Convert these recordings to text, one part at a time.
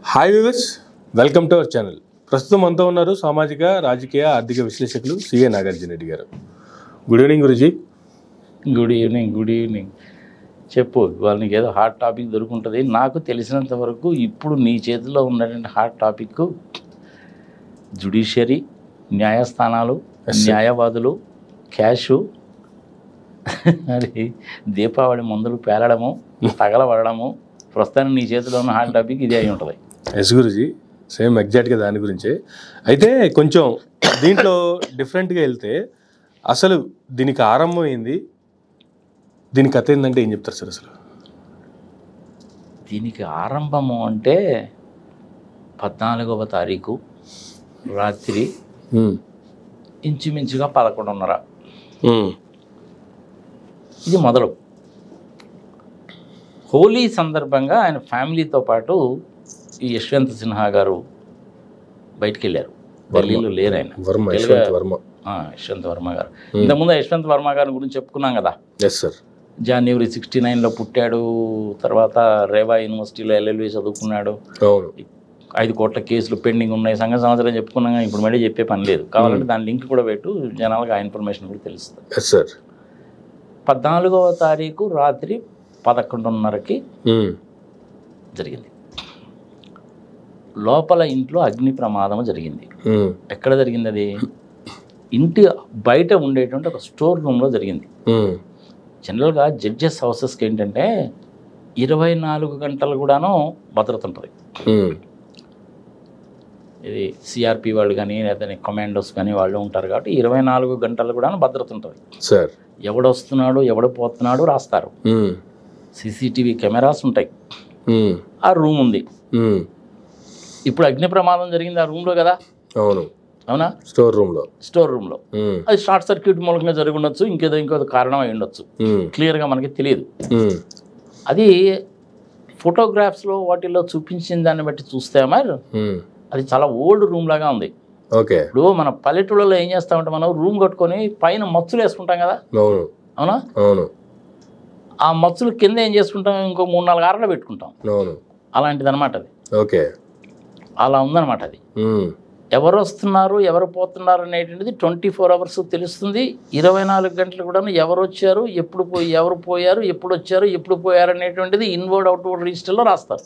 Hi viewers, welcome to our channel. ప్రస్తుతం మనతో ఉన్నారు సామాజిక రాజకీయ ఆర్థిక విశ్లేషకులు సిఏ నాగార్జున రెడ్డి గారు. Good evening Guruji. Good evening. చెప్పు, ఇవాళ నీకు ఏదో హాట్ టాపిక్ దొరుకుంటుంది. నాకు తెలిసినంత వరకు ఇప్పుడు నీ చేతిలో ఉన్నటువంటి హాట్ టాపిక్ జ్యుడిషియరీ, న్యాయస్థానాలు, న్యాయవాదులు, క్యాషు, అది దీపావళి మందులు పేలడము, తగలబడము. ప్రస్తుతానికి నీ చేతిలో ఉన్న హాట్ టాపిక్ ఇదే అయి ఉంటుంది. ఎస్ గురుజీ, సేమ్ ఎగ్జాక్ట్గా దాని గురించే. అయితే కొంచెం దీంట్లో డిఫరెంట్గా వెళ్తే అసలు దీనికి ఆరంభం ఏంది, దీని కథ ఏంటంటే ఏం చెప్తారు సార్? అసలు దీనికి ఆరంభము అంటే 14వ తారీఖు రాత్రి ఇంచుమించుగా 11:30 ఇది మొదలు. హోలీ సందర్భంగా ఆయన ఫ్యామిలీతో పాటు ఈ యశ్వంత్ సిన్హా గారు బయటికి వెళ్ళారు. ఢిల్లీలో లేరు ఆయన, యశ్వంత్ వర్మ గారు. ఇంతకుముందు యశ్వంత్ వర్మ గారి గురించి చెప్పుకున్నాం కదా. Yes sir. జనవరి 69లో పుట్టాడు. తర్వాత రేవా యూనివర్సిటీలో LLB చదువుకున్నాడు. 5 కోట్ల కేసులు పెండింగ్ ఉన్నాయి. సంవత్సరం చెప్పుకున్నాం. ఇప్పుడు మళ్ళీ చెప్పే పని లేదు. కావాలంటే దాని లింక్ కూడా పెట్టు, జనాలకు ఆ ఇన్ఫర్మేషన్ కూడా తెలుస్తుంది. 14వ తారీఖు రాత్రి 11:30కి జరిగింది. లోపల ఇంట్లో అగ్ని ప్రమాదం జరిగింది. ఎక్కడ జరిగింది అది? ఇంటి బయట ఉండేటువంటి ఒక స్టోర్ రూమ్లో జరిగింది. జనరల్గా జడ్జెస్ హౌసెస్కి ఏంటంటే 24 గంటలు కూడాను భద్రత ఉంటుంది. ఇది సిఆర్పి వాళ్ళు కానీ లేదా కమాండోస్ కానీ వాళ్ళు ఉంటారు కాబట్టి 24 గంటలు కూడా భద్రత ఉంటుంది సార్. ఎవడొస్తున్నాడు ఎవడు పోతున్నాడు రాస్తారు. CCTV కెమెరాస్ ఉంటాయి. ఆ రూమ్ ఉంది. ఇప్పుడు అగ్ని ప్రమాదం జరిగింది ఆ రూమ్లో కదా. అవునా? స్టోర్ రూమ్లో అది షార్ట్ సర్క్యూట్ మూలంగా జరిగి ఉండొచ్చు, ఇంకో కారణం అయి ఉండొచ్చు. క్లియర్గా మనకి తెలియదు. అది ఫోటోగ్రాఫ్స్లో వాటిల్లో చూపించిన దాన్ని బట్టి చూస్తే మరి అది చాలా ఓల్డ్ రూమ్ లాగా ఉంది. ఇప్పుడు మన పల్లెటూళ్ళలో ఏం చేస్తామంటే మనం రూమ్ కట్టుకొని పైన మచ్చులు వేసుకుంటాం కదా. అవునా? ఆ మచ్చులు కింద ఏం చేసుకుంటాం, ఇంకో 3-4 ఆరలు పెట్టుకుంటాం. అలాంటిది అనమాట అది. అలా ఉందన్నమాట అది. ఎవరు వస్తున్నారు ఎవరు పోతున్నారు అనేటువంటిది 24 అవర్స్ తెలుస్తుంది. 24 గంటలు కూడా ఎవరు వచ్చారు, ఎవరు పోయారు, ఎప్పుడు వచ్చారు, ఎప్పుడు పోయారు అనేటువంటిది ఇన్వర్డ్ అవుట్వర్డ్ రిజిస్టర్లో రాస్తారు.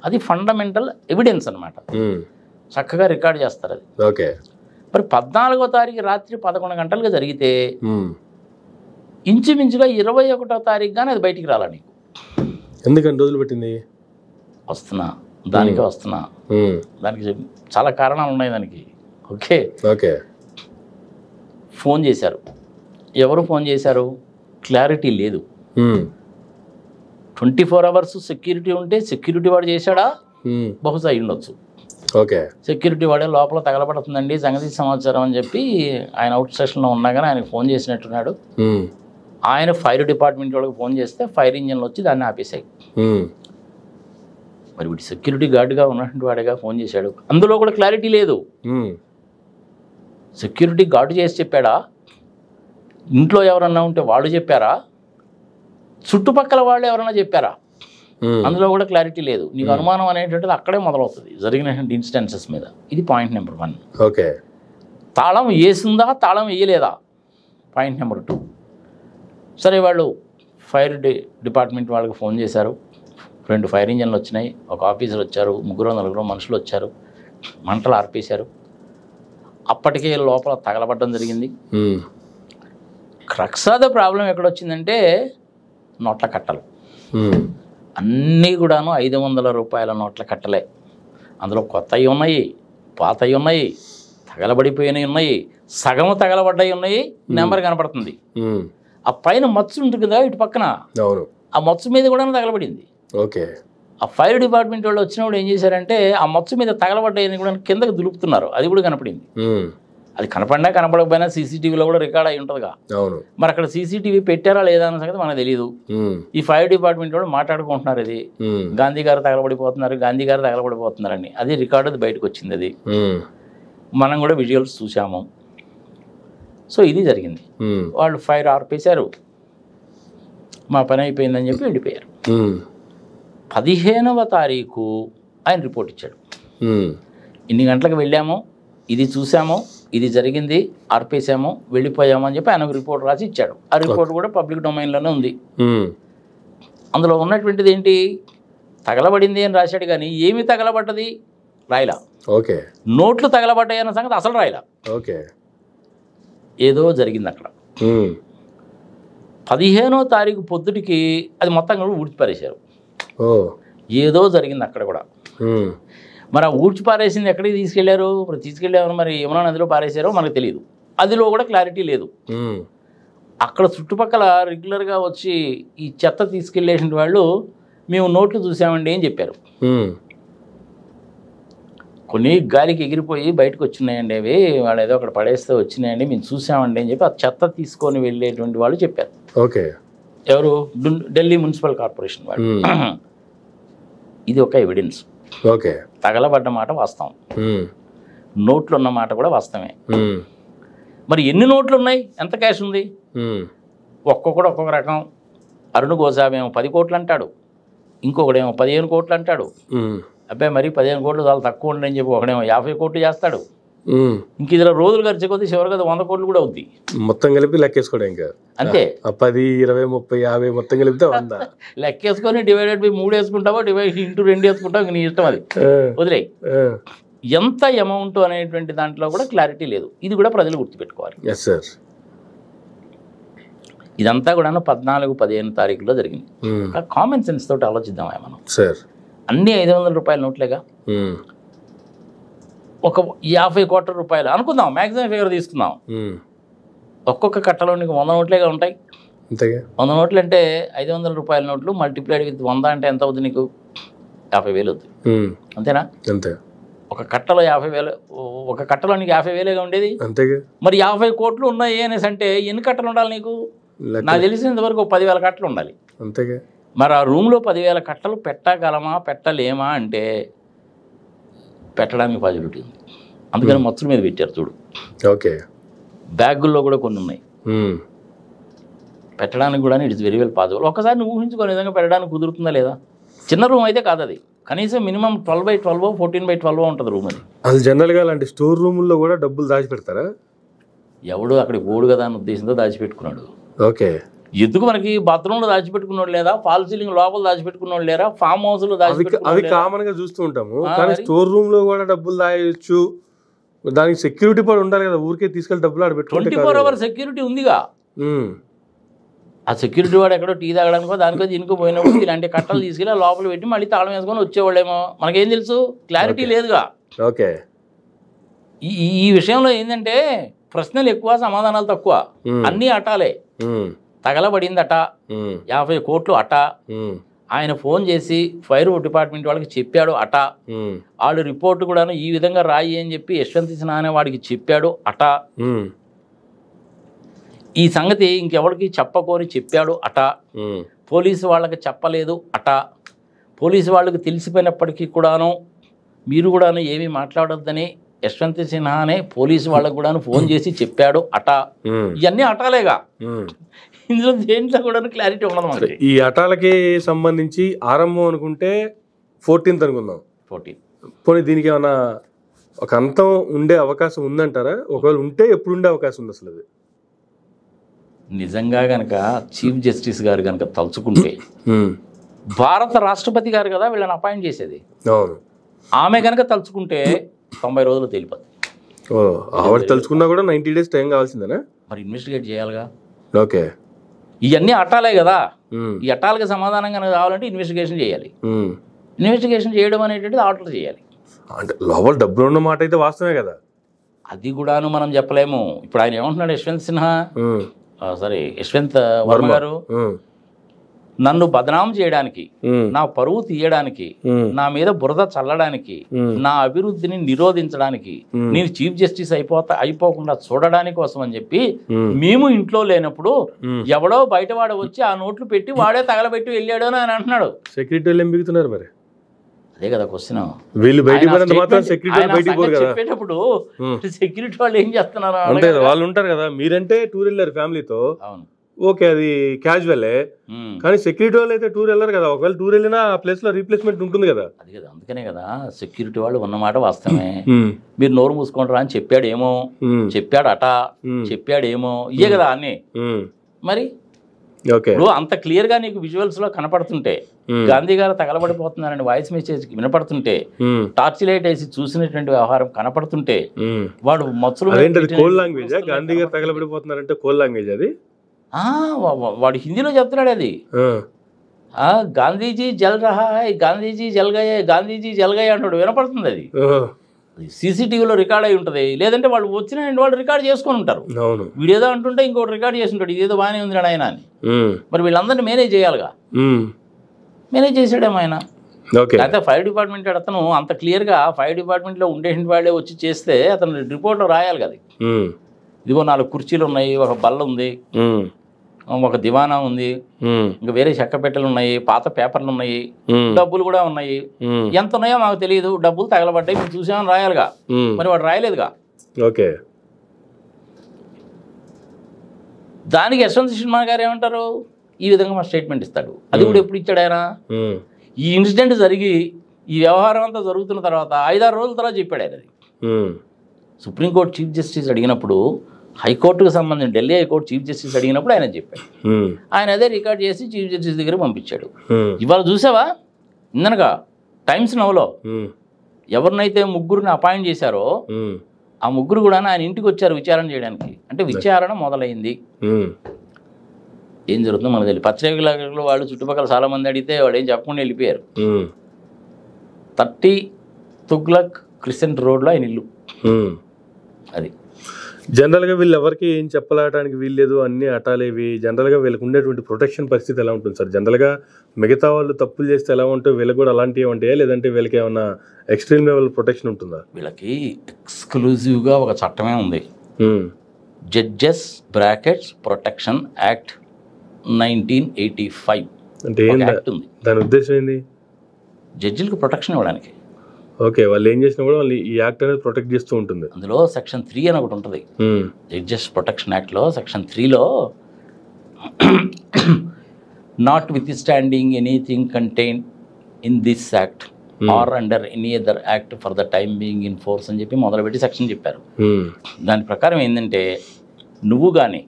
అది ఫండమెంటల్ ఎవిడెన్స్ అనమాట. చక్కగా రికార్డ్ చేస్తారు అది. మరి 14వ తారీఖు రాత్రి 11 గంటలుగా జరిగితే ఇంచుమించుగా 21వ తారీఖు కానీ అది బయటికి రాలా. నీకు ఎందుకంటే రోజులు పెట్టింది? వస్తున్నా దానికి చాలా కారణాలు ఉన్నాయి దానికి. ఓకే, ఫోన్ చేశారు. ఎవరు ఫోన్ చేశారు? క్లారిటీ లేదు. 24 అవర్స్ సెక్యూరిటీ ఉంటే సెక్యూరిటీ వాడు చేశాడా? బహుశా అయి ఉండొచ్చు. సెక్యూరిటీ వాడే లోపల తగలబడుతుందండి సంగతి సమాచారం అని చెప్పి ఆయన అవుట్ స్టేషన్లో ఉన్నా కానీ ఆయనకు ఫోన్ చేసినట్టున్నాడు. ఆయన ఫైర్ డిపార్ట్మెంట్ వాళ్ళకి ఫోన్ చేస్తే ఫైర్ ఇంజన్లు వచ్చి దాన్ని ఆపేశాయి. మరి వీటి సెక్యూరిటీ గార్డ్గా ఉన్నటువంటి వాడిగా ఫోన్ చేశాడు. అందులో కూడా క్లారిటీ లేదు. సెక్యూరిటీ గార్డు చేసి చెప్పాడా? ఇంట్లో ఎవరన్నా ఉంటే వాళ్ళు చెప్పారా? చుట్టుపక్కల వాళ్ళు ఎవరన్నా చెప్పారా? అందులో కూడా క్లారిటీ లేదు. నీకు అనుమానం అనేటువంటిది అక్కడే మొదలవుతుంది జరిగినటువంటి ఇన్స్టెన్సెస్ మీద. ఇది పాయింట్ నెంబర్ 1. తాళం వేసిందా తాళం వేయలేదా? Point number 2. సరే, వాళ్ళు ఫైర్ డిపార్ట్మెంట్ వాళ్ళకి ఫోన్ చేశారు. 2 ఫైర్ ఇంజన్లు వచ్చినాయి. ఒక ఆఫీసర్ వచ్చారు, 3-4 మనుషులు వచ్చారు, మంటలు ఆర్పేశారు. అప్పటికే లోపల తగలబడడం జరిగింది. క్రక్సాద ప్రాబ్లం ఎక్కడొచ్చిందంటే నోట్ల కట్టలు అన్నీ కూడాను 500 రూపాయల నోట్ల కట్టలే. అందులో కొత్తవి ఉన్నాయి, పాతవి ఉన్నాయి, తగలబడిపోయినవి ఉన్నాయి, సగము తగలబడ్డాయి ఉన్నాయి. నెంబర్ కనపడుతుంది. ఆ పైన మచ్చు ఉంటుంది కదా ఇటు పక్కన, ఆ మచ్చు మీద కూడా తగలబడింది. ఆ ఫైర్ డిపార్ట్మెంట్ వాళ్ళు వచ్చినప్పుడు ఏం చేశారంటే ఆ మచ్చు మీద తగలబడ్డాయని కూడా కిందకి దులుపుతున్నారు. అది కూడా కనపడింది. అది కనపడినా కనపడకపోయినా CCTVలో కూడా రికార్డ్ అయి ఉంటుందిగా. మరి అక్కడ CCTV పెట్టారా లేదా అన్న సంగతి మనకు తెలియదు. ఈ ఫైర్ డిపార్ట్మెంట్ వాళ్ళు మాట్లాడుకుంటున్నారు, ఇది గాంధీ గారు తగలబడిపోతున్నారని. అది రికార్డు, అది బయటకు వచ్చింది. అది మనం కూడా విజువల్స్ చూసాము. సో ఇది జరిగింది. వాళ్ళు ఫైర్ ఆర్పేశారు, మా పని అయిపోయిందని చెప్పి వెళ్ళిపోయారు. 15వ తారీఖు ఆయన రిపోర్ట్ ఇచ్చాడు. ఇన్ని గంటలకు వెళ్ళాము, ఇది చూసాము, ఇది జరిగింది, ఆర్పేసాము, వెళ్ళిపోయాము అని చెప్పి ఆయన ఒక రిపోర్ట్ రాసి ఇచ్చాడు. ఆ రిపోర్ట్ కూడా పబ్లిక్ డొమైన్లోనే ఉంది. అందులో ఉన్నటువంటిది ఏంటి, తగలబడింది అని రాశాడు, కానీ ఏమి తగలబడ్డది రాయలా. ఓకే. నోట్లు తగలబడ్డాయి అన్న సంగతి అసలు రాయలా. ఓకే. ఏదో జరిగింది అక్కడ. 15వ తారీఖు పొద్దుటికి అది మొత్తం కూడా ఊడ్చిపారేశారు. ఏదో జరిగింది అక్కడ కూడా. మరి ఆ ఊడ్చిపారేసింది ఎక్కడికి తీసుకెళ్లారు, మరి తీసుకెళ్ళారు, మరి యమునా నదిలో పారేశారో మనకు తెలియదు. అదిలో కూడా క్లారిటీ లేదు. అక్కడ చుట్టుపక్కల రెగ్యులర్గా వచ్చి ఈ చెత్త తీసుకెళ్ళేసిన వాళ్ళు మేము నోట్లు చూసామండి అని చెప్పారు. కొన్ని గాలికి ఎగిరిపోయి బయటకు వచ్చినాయండి, అవి వాళ్ళు ఏదో అక్కడ పడేస్తే వచ్చినాయండి, మేము చూసామండి అని చెప్పి ఆ చెత్త తీసుకొని వెళ్ళేటువంటి వాళ్ళు చెప్పారు. ఓకే. ఎవరు, ఢిల్లీ మున్సిపల్ కార్పొరేషన్ వాళ్ళు. ఇది ఒక ఎవిడెన్స్. ఓకే. తగలబడ్డ మాట వాస్తవం, నోట్లు ఉన్న మాట కూడా వాస్తవమే. మరి ఎన్ని నోట్లు ఉన్నాయి, ఎంత క్యాష్ ఉంది, ఒక్కొక్కడు ఒక్కొక్క రకం. అరుణ్ గోసావేమో 10 కోట్లు అంటాడు, ఇంకొకడేమో 15 కోట్లు అంటాడు. అబ్బాయి మరి 15 కోట్లు చాలా తక్కువ ఉండని చెప్పి ఒకడేమో 50 కోట్లు చేస్తాడు. ఇంక ఇదిలో రోజులు ఖర్చు కొద్ది చివరికి 100 కోట్లు కూడా అవుద్ది. మొత్తం కలిపి లెక్కేసుకోవడం ఇంకా అంతే. 10, 20, 30, 50 మొత్తం కలిపితే 100 లెక్కేసుకొని డివైడెడ్ బై 3 వేసుకుంటావో డివైడ్ ఇంటూ 2 వేసుకుంటావు, ఇంక నీ ఇష్టం, అది వదిలే. ఎంత అమౌంట్ అనేటువంటి దాంట్లో కూడా క్లారిటీ లేదు. ఇది కూడా ప్రజలు గుర్తుపెట్టుకోవాలి. ఇదంతా కూడా 14, 15 తారీఖులో జరిగింది. కామన్ సెన్స్ తోటి ఆలోచిద్దామా మనం. అన్ని 500 రూపాయల నోట్లేగా. ఒక 50 కోట్ల రూపాయలు అనుకుందాం, మ్యాక్సిమం ఫిగర్ తీసుకుందాం. ఒక్కొక్క కట్టలో నీకు 100 నోట్లేగా ఉంటాయి. 100 నోట్లు అంటే 500 రూపాయల నోట్లు మల్టిప్లైడ్ విత్ 100 అంటే ఎంత అవుతుంది నీకు, 50,000 అవుతుంది. అంతేనా? అంతే. ఒక కట్టలో 50,000, ఒక కట్టలో నీకు 50,000గా ఉండేది. మరి 50 కోట్లు ఉన్నాయి అనేసి అంటే ఎన్ని కట్టలు ఉండాలి నీకు? నాకు తెలిసినంత వరకు 10,000 కట్టలు ఉండాలి. మరి ఆ రూమ్లో 10,000 కట్టలు పెట్టగలమా పెట్టలేమా అంటే పెట్టడానికి పాజిబిలిటీ ఉంది. అందుకని మొత్తం మీద పెట్టారు చూడు. ఓకే. బ్యాగుల్లో కూడా కొన్ని ఉన్నాయి, పెట్టడానికి కూడా ఇట్స్ వెరీ వెల్ పాసిబుల్. ఒకసారి నువ్వు ఊహించుకునే విధంగా పెట్టడానికి కుదురుతుందా లేదా? చిన్న రూమ్ అయితే కాదు అది, కనీసం మినిమం 12x12, 14x12 ఉంటుంది రూమ్ అది. అసలు జనరల్గా అలాంటి స్టోర్ రూముల్లో కూడా డబ్బులు దాచిపెడతారా? ఎవడు అక్కడికి పోడు కదా అని ఉద్దేశంతో దాచిపెట్టుకున్నాడు. ఓకే. ఎందుకు మనకి బాత్రూంలో దాచిపెట్టుకున్నాడు లేదా, ఫాల్ సీలింగ్ లోపల దాచిపెట్టుకున్నాడు లేరా, ఫామ్ హౌస్ లో దాచిపెట్టుకున్నాడు. అవి కామన్ గా చూస్తూ ఉంటాము, కానీ స్టోర్ రూమ్ లో కూడా డబ్బులు దాయొచ్చు. దానికి సెక్యూరిటీ కూడా ఉండాలి కదా, ఊరికే తీసుకెళ్లి డబ్బులు ఆడబెట్టుకుంటే 24 hours సెక్యూరిటీ ఉందిగా. ఆ సెక్యూరిటీ వాడు ఎక్కడో టీ తాగడానికో దానికో దీనికో పోయినప్పుడు ఇలాంటి కట్టలు తీసుకెళ్ళి లోపల పెట్టి మళ్ళీ తాళం వేసుకొని వచ్చేవాళ్ళేమో, మనకేం తెలుసు, క్లారిటీ లేదుగా. ఓకే. ఈ విషయంలో ఏంటంటే ప్రశ్నలు ఎక్కువ, సమాధానాలు తక్కువ. అన్నీ అటాలే. తగలబడింది అట, 50 కోట్లు అట, ఆయన ఫోన్ చేసి ఫైర్ డిపార్ట్మెంట్ వాళ్ళకి చెప్పాడు అట, వాళ్ళు రిపోర్ట్ కూడాను ఈ విధంగా రాయి అని చెప్పి యశ్వంత్ సిన్హా అనే వాడికి చెప్పాడు అట, ఈ సంగతి ఇంకెవరికి చెప్పకోని చెప్పాడు అట, పోలీసు వాళ్ళకి చెప్పలేదు అట, పోలీసు వాళ్ళకి తెలిసిపోయినప్పటికీ కూడాను మీరు కూడాను ఏమీ మాట్లాడొద్దని యశ్వంత్ సిన్హా అనే పోలీసు వాళ్ళకు కూడాను ఫోన్ చేసి చెప్పాడు అట. ఇవన్నీ అటాలేగా, ఇందులో దేంట్లో కూడా క్లారిటీ ఉండదు మనకి. ఈ అటాలకి సంబంధించి ఆరంభం అనుకుంటే 14th అనుకుందాం. 14. పోనీ దీనికి ఏమైనా ఒక అంతం ఉండే అవకాశం ఉందంటారా? ఒకవేళ ఉంటే ఎప్పుడు ఉండే అవకాశం ఉంది అసలు? అది నిజంగా కనుక చీఫ్ జస్టిస్ గారు కనుక తలుచుకుంటే, భారత రాష్ట్రపతి గారు కదా వీళ్ళని అపాయింట్ చేసేది, ఆమె కనుక తలుచుకుంటే 90 రోజులు తేలిపోతుంది. ఆవిడ తలుచుకున్నా కూడా 90 days టైం కావాల్సిందేనా? మరి ఇన్వెస్టిగేట్ చేయాలిగా. ఓకే. ఇవన్నీ అట్టాలే కదా. ఈ అట్టాలకి సమాధానం కనుక కావాలంటే ఇన్వెస్టిగేషన్ చేయాలి. ఇన్వెస్టిగేషన్ చేయడం అనేటువంటిది ఆర్డర్ చేయాలి. అంటే లోపల డబ్బులు ఉన్న మాట అయితే వాస్తవమే కదా, అది కూడాను మనం చెప్పలేము. ఇప్పుడు ఆయన ఏమంటున్నాడు, యశ్వంత్ సిన్హా, సారీ యశ్వంత్ వర్మ గారు, నన్ను బదనాం చేయడానికి, నా పరువు తీయడానికి, నా మీద బురద చల్లడానికి, నా అభివృద్ధిని నిరోధించడానికి, నేను చీఫ్ జస్టిస్ అయిపోకుండా చూడడానికి కోసం అని చెప్పి మేము ఇంట్లో లేనప్పుడు ఎవడో బయటవాడు వచ్చి ఆ నోట్లు పెట్టి వాడే తగలబెట్టి వెళ్ళాడు అని ఆయన అంటున్నాడు. సెక్యూరిటీ వాళ్ళు ఏం బిగుతున్నారు మరి? అదే కదా క్వశ్చన్. వీళ్ళు చెప్పేటప్పుడు సెక్యూరిటీ వాళ్ళు ఏం చేస్తున్నారు? వాళ్ళు ఉంటారు కదా, మీరంటే టూర్ వెళ్ళారు ఫ్యామిలీతో, ఓకే అది క్యాజువలే, కానీ సెక్యూరిటీ వాళ్ళు అయితే టూర్ వెళ్ళరు కదా. ఒకవేళ టూర్ వెళ్ళినా ఆ ప్లేస్ లో రీప్లేస్మెంట్ ఉంటుంది కదా. అది కదా, అందుకనే కదా సెక్యూరిటీ వాళ్ళు ఉన్నమాట వాస్తవమే. మీరు నోరు మూసుకుంటారా అని చెప్పాడేమో, చెప్పాడట, చెప్పాడేమో, ఇయే కదా అన్ని. మరి ఇప్పుడు అంత క్లియర్ గా నీకు విజువల్స్ లో కనపడుతుంటే, గాంధీ గారు తగలబడిపోతున్నారని వాయిస్ మెసేజ్ వినపడుతుంటే, టార్చ్ లైట్ వేసి చూసినటువంటి వ్యవహారం కనపడుతుంటే, వాడు మత్తులు కోల్ లాంగ్వేజ్ గాంధీ గారు తగలబడిపోతున్నారంటే కోల్ లాంగ్వేజ్ అది. వాడు హిందీలో చెప్తున్నాడు అది. గాంధీజీ జల్ రహా హై, గాంధీజీ జల్ గయే, గాంధీజీ జల్ గయే అంటాడు, వినపడుతుంది అది. సీసీటీవీలో రికార్డ్ అయి ఉంటుంది, లేదంటే వాళ్ళు వచ్చిన వాళ్ళు రికార్డ్ చేసుకొని ఉంటారు. వీడేదో అంటుంటే ఇంకోటి రికార్డ్ చేసి ఉంటాడు, ఇదేదో బాగానే ఉంది ఆయన అని. మరి వీళ్ళందరినీ మేనేజ్ చేయాలిగా, మేనేజ్ చేసాడేమో ఆయన. అయితే ఫైర్ డిపార్ట్మెంట్ అతను అంత క్లియర్గా ఫైర్ డిపార్ట్మెంట్లో ఉండే వాళ్ళే వచ్చి చేస్తే అతను రిపోర్ట్లో రాయాలి కదా. ఇదిగో 4 కుర్చీలు ఉన్నాయి, ఒక బల్ల ఉంది, ఒక దివానా ఉంది, ఇంకా వేరే చెక్క పెట్టెలు ఉన్నాయి, పాత పేపర్లు ఉన్నాయి, డబ్బులు కూడా ఉన్నాయి. ఎంత ఉన్నాయో మాకు తెలియదు, డబ్బులు తగలబడ్డాయి మేము చూసామని రాయాలిగా. మరి వాడు రాయలేదుగా. ఓకే, దానికి యశ్వంత్ సిన్హా గారు ఏమంటారు, ఈ విధంగా మా స్టేట్మెంట్ ఇస్తాడు. అది కూడా ఎప్పుడు ఇచ్చాడు ఆయన? ఈ ఇన్సిడెంట్ జరిగి ఈ వ్యవహారం అంతా జరుగుతున్న తర్వాత 5-6 రోజుల తర్వాత చెప్పాడు ఆయన. అది సుప్రీంకోర్టు చీఫ్ జస్టిస్ అడిగినప్పుడు, హైకోర్టుకు సంబంధించి ఢిల్లీ హైకోర్టు చీఫ్ జస్టిస్ అడిగినప్పుడు ఆయన చెప్పాడు. ఆయన అదే రికార్డ్ చేసి చీఫ్ జస్టిస్ దగ్గర పంపించాడు. ఇవాళ చూసావా, ఇందనగా టైమ్స్ నౌలో ఎవరినైతే 3 అపాయింట్ చేశారో ఆ 3 కూడా ఆయన ఇంటికి వచ్చారు విచారణ చేయడానికి. అంటే విచారణ మొదలైంది. ఏం జరుగుతుందో మనకు తెలియదు. పత్రికలు వాళ్ళు చుట్టుపక్కల చాలా మంది అడిగితే వాడు ఏం చెప్పకుండా వెళ్ళిపోయారు. 30 తుగ్లక్ క్రిసెంట్ రోడ్లో ఆయన ఇల్లు. అది జనరల్గా వీళ్ళు ఎవరికి ఏం చెప్పలాడటానికి వీల్లేదు, అన్ని అటాలేవి. జనరల్గా వీళ్ళకి ఉండేటువంటి ప్రొటెక్షన్ పరిస్థితి ఎలా ఉంటుంది సార్? జనరల్గా మిగతా వాళ్ళు తప్పులు చేస్తే ఎలా ఉంటే వీళ్ళకి కూడా అలాంటివి ఉంటాయా, లేదంటే వీళ్ళకి ఏమన్నా ఎక్స్ట్రీమ్ లెవెల్ ప్రొటెక్షన్ ఉంటుందా? వీళ్ళకి ఎక్స్క్లూజివ్గా ఒక చట్టమే ఉంది, జడ్జెస్ బ్రాకెట్స్ ప్రొటెక్షన్ యాక్ట్ 1985. అంటే ఉంది. దాని ఉద్దేశం ఏంది? జడ్జిలకు ప్రొటెక్షన్ ఇవ్వడానికి. ఓకే, వాళ్ళు ఏం చేసినా కూడా వాళ్ళు ఈ యాక్ట్ అనేది ప్రొటెక్ట్ చేస్తూ ఉంటుంది. అందులో సెక్షన్ 3 అని ఒకటి ఉంటుంది జడ్జెస్ ప్రొటెక్షన్ యాక్ట్లో. సెక్షన్ 3లో notwithstanding anything contain in this act or under any other act for the time being in force అని చెప్పి మొదలుపెట్టి సెక్షన్ చెప్పారు. దాని ప్రకారం ఏంటంటే, నువ్వు కానీ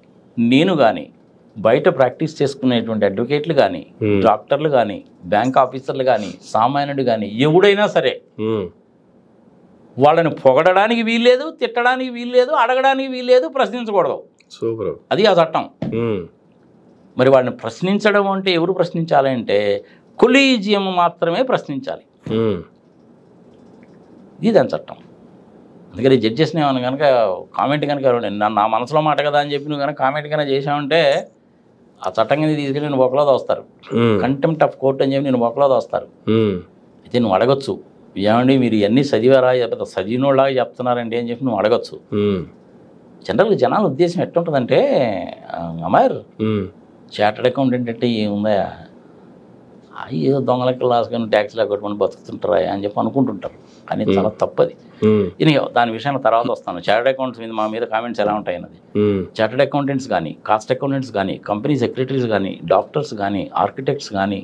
నేను కానీ బయట ప్రాక్టీస్ చేసుకునేటువంటి అడ్వకేట్లు కానీ, డాక్టర్లు కానీ, బ్యాంక్ ఆఫీసర్లు కానీ, సామాన్యుడు కానీ, ఎవడైనా సరే వాళ్ళని పొగడడానికి వీల్లేదు, తిట్టడానికి వీల్లేదు, అడగడానికి వీల్లేదు, ప్రశ్నించకూడదు. సూపర్, అది ఆ చట్టం. మరి వాళ్ళని ప్రశ్నించడం అంటే ఎవరు ప్రశ్నించాలి అంటే కొలీజియం మాత్రమే ప్రశ్నించాలి. ఇది దాని చట్టం. అందుకని జడ్జెస్ని ఏమన్నా కనుక కామెంట్ కనుక నా మనసులో మాట కదా అని చెప్పి నువ్వు కనుక కామెంట్ కనుక చేసావంటే ఆ చట్టం కింద తీసుకెళ్ళి నేను బొక్కలో దోస్తారు. కంటెంప్ట్ ఆఫ్ కోర్ట్ అని చెప్పి నేను బొక్కలో దోస్తారు. అయితే నువ్వు అడగచ్చు, ఏమండి మీరు ఇవన్నీ చదివారా, చదివినోళ్ళగా చెప్తున్నారండి అని చెప్పి నువ్వు అడగచ్చు. జనరల్గా జనాల ఉద్దేశం ఎట్లుంటుందంటే, అమర్ చార్టర్డ్ అకౌంటెంట్ అంటే ఏముందా, ఏదో దొంగలకి లాసుకొని ట్యాక్స్లా కొట్టుకొని బతుకుతుంటారా అని చెప్పి అనుకుంటుంటారు. కానీ చాలా తప్పది. ఇది దాని విషయాన్ని తర్వాత వస్తాను. చార్టర్డ్ అకౌంట్స్ మీద మా మీద కామెంట్స్ ఎలా ఉంటాయి అన్నది. చార్టర్డ్ అకౌంటెంట్స్ కానీ, కాస్ట్ అకౌంటెంట్స్ కానీ, కంపెనీ సెక్రటరీస్ కానీ, డాక్టర్స్ కానీ, ఆర్కిటెక్ట్స్ కానీ,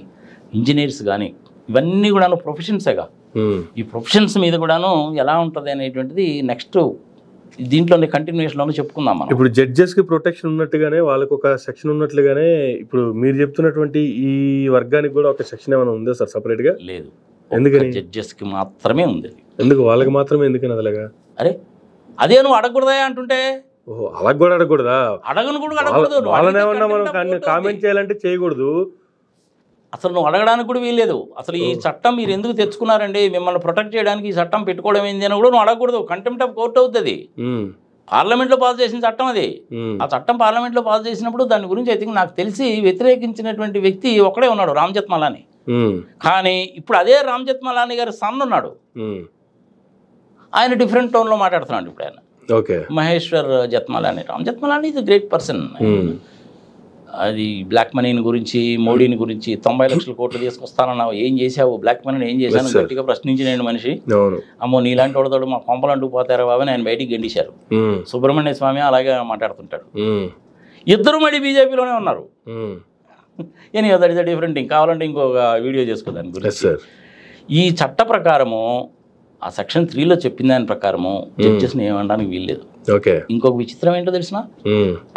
ఇంజనీర్స్ కానీ, ఇవన్నీ కూడాను ప్రొఫెషన్సేగా. ఈ ప్రొఫెషన్స్ మీద కూడాను ఎలా ఉంటుంది అనేటువంటిది నెక్స్ట్ దీంట్లోనే కంటిన్యూషన్లోనే చెప్పుకుందాం మనం. ఇప్పుడు జడ్జెస్కి ప్రొటెక్షన్ ఉన్నట్టుగానే వాళ్ళకు ఒక సెక్షన్ ఉన్నట్లుగానే ఇప్పుడు మీరు చెప్తున్నటువంటి ఈ వర్గానికి కూడా ఒక సెక్షన్ ఏమైనా ఉందా సార్ సపరేట్గా? లేదు, ఎందుకని జడ్జెస్కి మాత్రమే ఉంది. ఎందుకు వాళ్ళకి మాత్రమే, ఎందుకని అదలాగా? అరే అదే నువ్వు అడగకూడదా అంటుంటే? ఓహో, అలా కూడా అడగకూడదా? అడగను కూడా అడగకూడదు. వాళ్ళని ఏమన్నా మనం కామెంట్ చేయాలంటే చేయకూడదు. అసలు నువ్వు అడగడానికి కూడా వీల్లేదు. అసలు ఈ చట్టం మీరు ఎందుకు తెచ్చుకున్నారండి, మిమ్మల్ని ప్రొటెక్ట్ చేయడానికి ఈ చట్టం పెట్టుకోవడం ఏంది అని కూడా నువ్వు అడగకూడదు. కంటెంప్ట్ ఆఫ్ కోర్ట్ అవుతుంది. పార్లమెంట్లో పాస్ చేసిన చట్టం అది. ఆ చట్టం పార్లమెంట్లో పాస్ చేసినప్పుడు దాని గురించి ఐ థింక్ నాకు తెలిసి వ్యతిరేకించినటువంటి వ్యక్తి ఒకడే ఉన్నాడు, రామ్ జెత్మలానీ. కానీ ఇప్పుడు అదే రామ్ జెత్మలానీ గారి సన్ ఉన్నాడు, ఆయన డిఫరెంట్ టోన్లో మాట్లాడుతున్నాడు ఇప్పుడు ఆయన. Maheshwar Jethmalani. Ram Jethmalani is great person. అది బ్లాక్ మనీని గురించి, మోడీని గురించి 90 లక్షల కోట్లు తీసుకొస్తానన్నావు, ఏం చేసావు, బ్లాక్ మనీని ఏం చేశాను గట్టిగా ప్రశ్నించిన మనిషి. అమ్మో నీలాంటి వాడుతాడు మా కొంపలు అంటూ పోతారా బాబు ఆయన బయటికి గండిశారు. సుబ్రహ్మణ్య స్వామి అలాగే మాట్లాడుతుంటాడు. ఇద్దరు మళ్ళీ బీజేపీలోనే ఉన్నారు. Any that is different thing. కావాలంటే ఇంకొక వీడియో చేసుకో దాని గురించి. ఈ చట్ట ప్రకారము ఆ సెక్షన్ 3లో చెప్పిన దాని ప్రకారము జడ్జెస్ని ఏమనడానికి వీల్లేదు. ఇంకొక విచిత్రం ఏంటో తెలిసిన,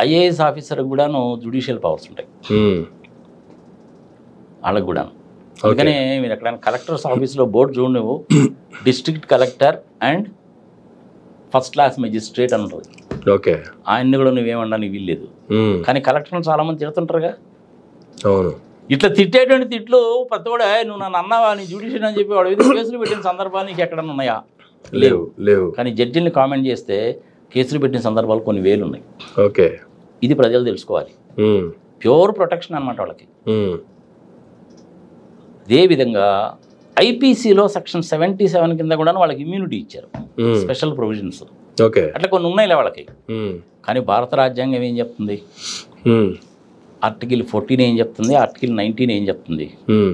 ఐఏఎస్ ఆఫీసర్కి కూడాను జ్యుడిషియల్ పవర్స్ ఉంటాయి వాళ్ళకి కూడాను. అందుకనే మీరు ఎక్కడైనా కలెక్టర్స్ ఆఫీస్లో బోర్డు చూడు, నువ్వు district collector and first class magistrate అని ఉంటుంది. ఆయన్ని కూడా నువ్వేమనడానికి వీల్లేదు. కానీ కలెక్టర్ని చాలా మంది తిడుతుంటారుగా. ఇట్లా తిట్టేటువంటి తిట్లు ప్రతి కూడా నువ్వు నన్ను అన్నావా నీ జ్యుడిషియల్ అని చెప్పి వాడు కేసులు పెట్టిన సందర్భాలు నీకు ఎక్కడన్నా ఉన్నాయా? లేవు. కానీ జడ్జిని కామెంట్ చేస్తే కేసులు పెట్టిన సందర్భాలు కొన్ని వేలు ఉన్నాయి. ఇది ప్రజలు తెలుసుకోవాలి. ప్యూర్ ప్రొటెక్షన్ అన్నమాట వాళ్ళకి. అదేవిధంగా ఐపీసీలో సెక్షన్ 77 కింద కూడా వాళ్ళకి ఇమ్యూనిటీ ఇచ్చారు, స్పెషల్ ప్రొవిజన్స్. అట్లా కొన్ని ఉన్నాయిలే వాళ్ళకి. కానీ భారత రాజ్యాంగం ఏం చెప్తుంది? ఆర్టికల్ 14 ఏం చెప్తుంది, ఆర్టికల్ 19 ఏం చెప్తుంది?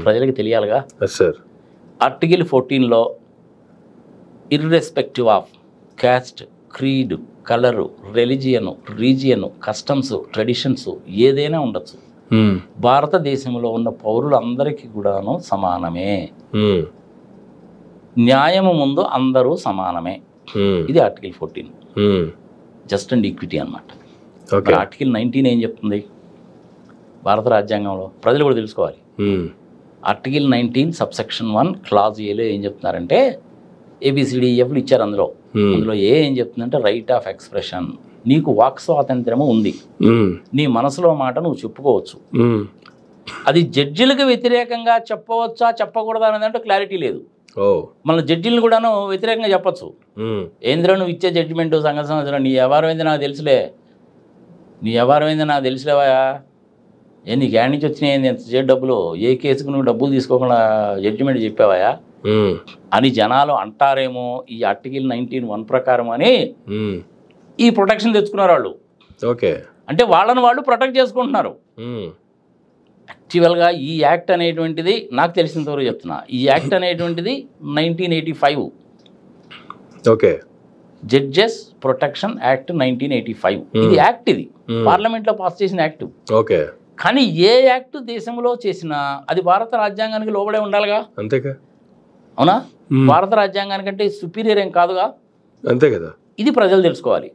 ప్రజలకు తెలియాలిగా. ఆర్టికల్ 14లో irrespective of caste, creed, colour, religion, region, customs, traditions ఏదైనా ఉండొచ్చు, భారతదేశంలో ఉన్న పౌరులందరికీ కూడాను సమానమే, న్యాయము ముందు అందరూ సమానమే. ఇది ఆర్టికల్ 14, జస్ట్ అండ్ ఈక్విటీ అన్నమాట. ఆర్టికల్ 19 ఏం చెప్తుంది భారత రాజ్యాంగంలో? ప్రజలు కూడా తెలుసుకోవాలి. ఆర్టికల్ 19 సబ్సెక్షన్ 1 క్లాజ్ ఏలో ఏం చెప్తున్నారంటే ABCDEFలు ఇచ్చారు. అందులో ఏం చెప్తుందంటే రైట్ ఆఫ్ ఎక్స్ప్రెషన్, నీకు వాక్ స్వాతంత్ర్యము ఉంది, నీ మనసులో మాట నువ్వు చెప్పుకోవచ్చు. అది జడ్జిలకు వ్యతిరేకంగా చెప్పవచ్చా చెప్పకూడదా అనేదంటే క్లారిటీ లేదు. మన జడ్జిలను కూడాను వ్యతిరేకంగా చెప్పచ్చు. ఏంద్ర నువ్వు ఇచ్చే జడ్జిమెంట్ సంగతి సంవత్సరం నీ వ్యవహారం ఏంది నాకు తెలుసులే, నీ వ్యవహారం ఏంది నాకు తెలుసులేవా, నీకు ఏడు నుంచి వచ్చినాయి ఎంత డబ్బులు, ఏ కేసుకు నువ్వు డబ్బులు తీసుకోకుండా జడ్జిమెంట్ చెప్పావా అని జనాలు అంటారేమో ఈ ఆర్టికల్ 19(1) ప్రకారం అని ఈ ప్రొటెక్షన్ తెచ్చుకున్నారు వాళ్ళు. అంటే వాళ్ళని వాళ్ళు ప్రొటెక్ట్ చేసుకుంటున్నారు. యాక్చువల్గా ఈ యాక్ట్ అనేటువంటిది నాకు తెలిసినంతవరకు చెప్తున్నా, ఈ యాక్ట్ అనేటువంటిది 1985 జడ్జెస్ ప్రొటెక్షన్ యాక్ట్ 1985. ఇది యాక్ట్, ఇది పార్లమెంట్లో పాస్ చేసిన యాక్ట్. కానీ ఏ యాక్ట్ దేశంలో చేసినా అది భారత రాజ్యాంగానికి లోబడే ఉండాలిగా. అంతేగా, అవునా? భారత రాజ్యాంగానికంటే సుపీరియర్ ఏం కాదుగా. అంతే కదా. ఇది ప్రజలు తెలుసుకోవాలి.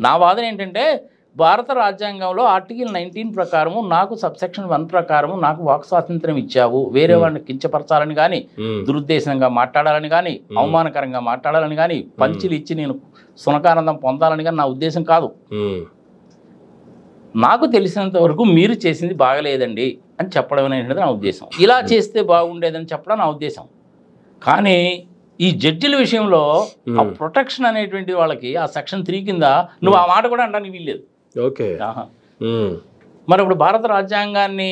నా వాదన ఏంటంటే భారత రాజ్యాంగంలో ఆర్టికల్ 19 ప్రకారము నాకు సబ్సెక్షన్ 1 ప్రకారము నాకు వాక్ స్వాతంత్రం ఇచ్చావు, వేరే వాడిని కించపరచాలని కానీ, దురుద్దేశంగా మాట్లాడాలని కానీ, అవమానకరంగా మాట్లాడాలని కానీ, పంచులు ఇచ్చి నేను సునకానందం పొందాలని కానీ నా ఉద్దేశం కాదు. నాకు తెలిసినంత వరకు మీరు చేసింది బాగలేదండి అని చెప్పడం అనేది నా ఉద్దేశం. ఇలా చేస్తే బాగుండేదని చెప్పడం నా ఉద్దేశం. కానీ ఈ జడ్జిల విషయంలో ఆ ప్రొటెక్షన్ అనేటువంటి వాళ్ళకి ఆ సెక్షన్ 3 కింద నువ్వు ఆ మాట కూడా అనడానికి వీల్లేదు. మరి ఇప్పుడు భారత రాజ్యాంగాన్ని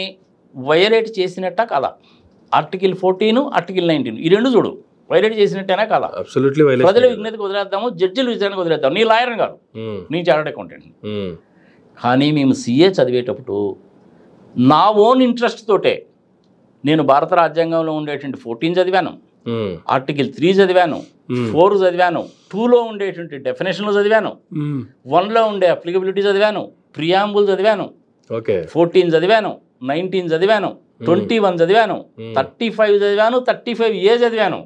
వైలేట్ చేసినట్ట కదా? ఆర్టికల్ 14, ఆర్టికల్ 19 ఈ రెండు చూడు, వైలేట్ చేసినట్టేనా కదా? ప్రజల విజ్ఞతకు వదిలేద్దాము, జడ్జిల విజయానికి వదిలేద్దాము. నీ లాయర్ని కాదు, నీ చార్టర్డ్ అకౌంటెంట్. కానీ మేము CA చదివేటప్పుడు నా ఓన్ ఇంట్రెస్ట్ తోటే నేను భారత రాజ్యాంగంలో ఉండేటువంటి 14 చదివాను, ఆర్టికల్ 3 చదివాను, 4 చదివాను, 2లో ఉండేటువంటి డెఫినేషన్లు చదివాను, 1లో ఉండే అప్లికబిలిటీ చదివాను, ప్రియాంబుల్ చదివాను, 14 చదివాను, 19 చదివాను, 21 చదివాను, 35 చదివాను, 35A చదివాను,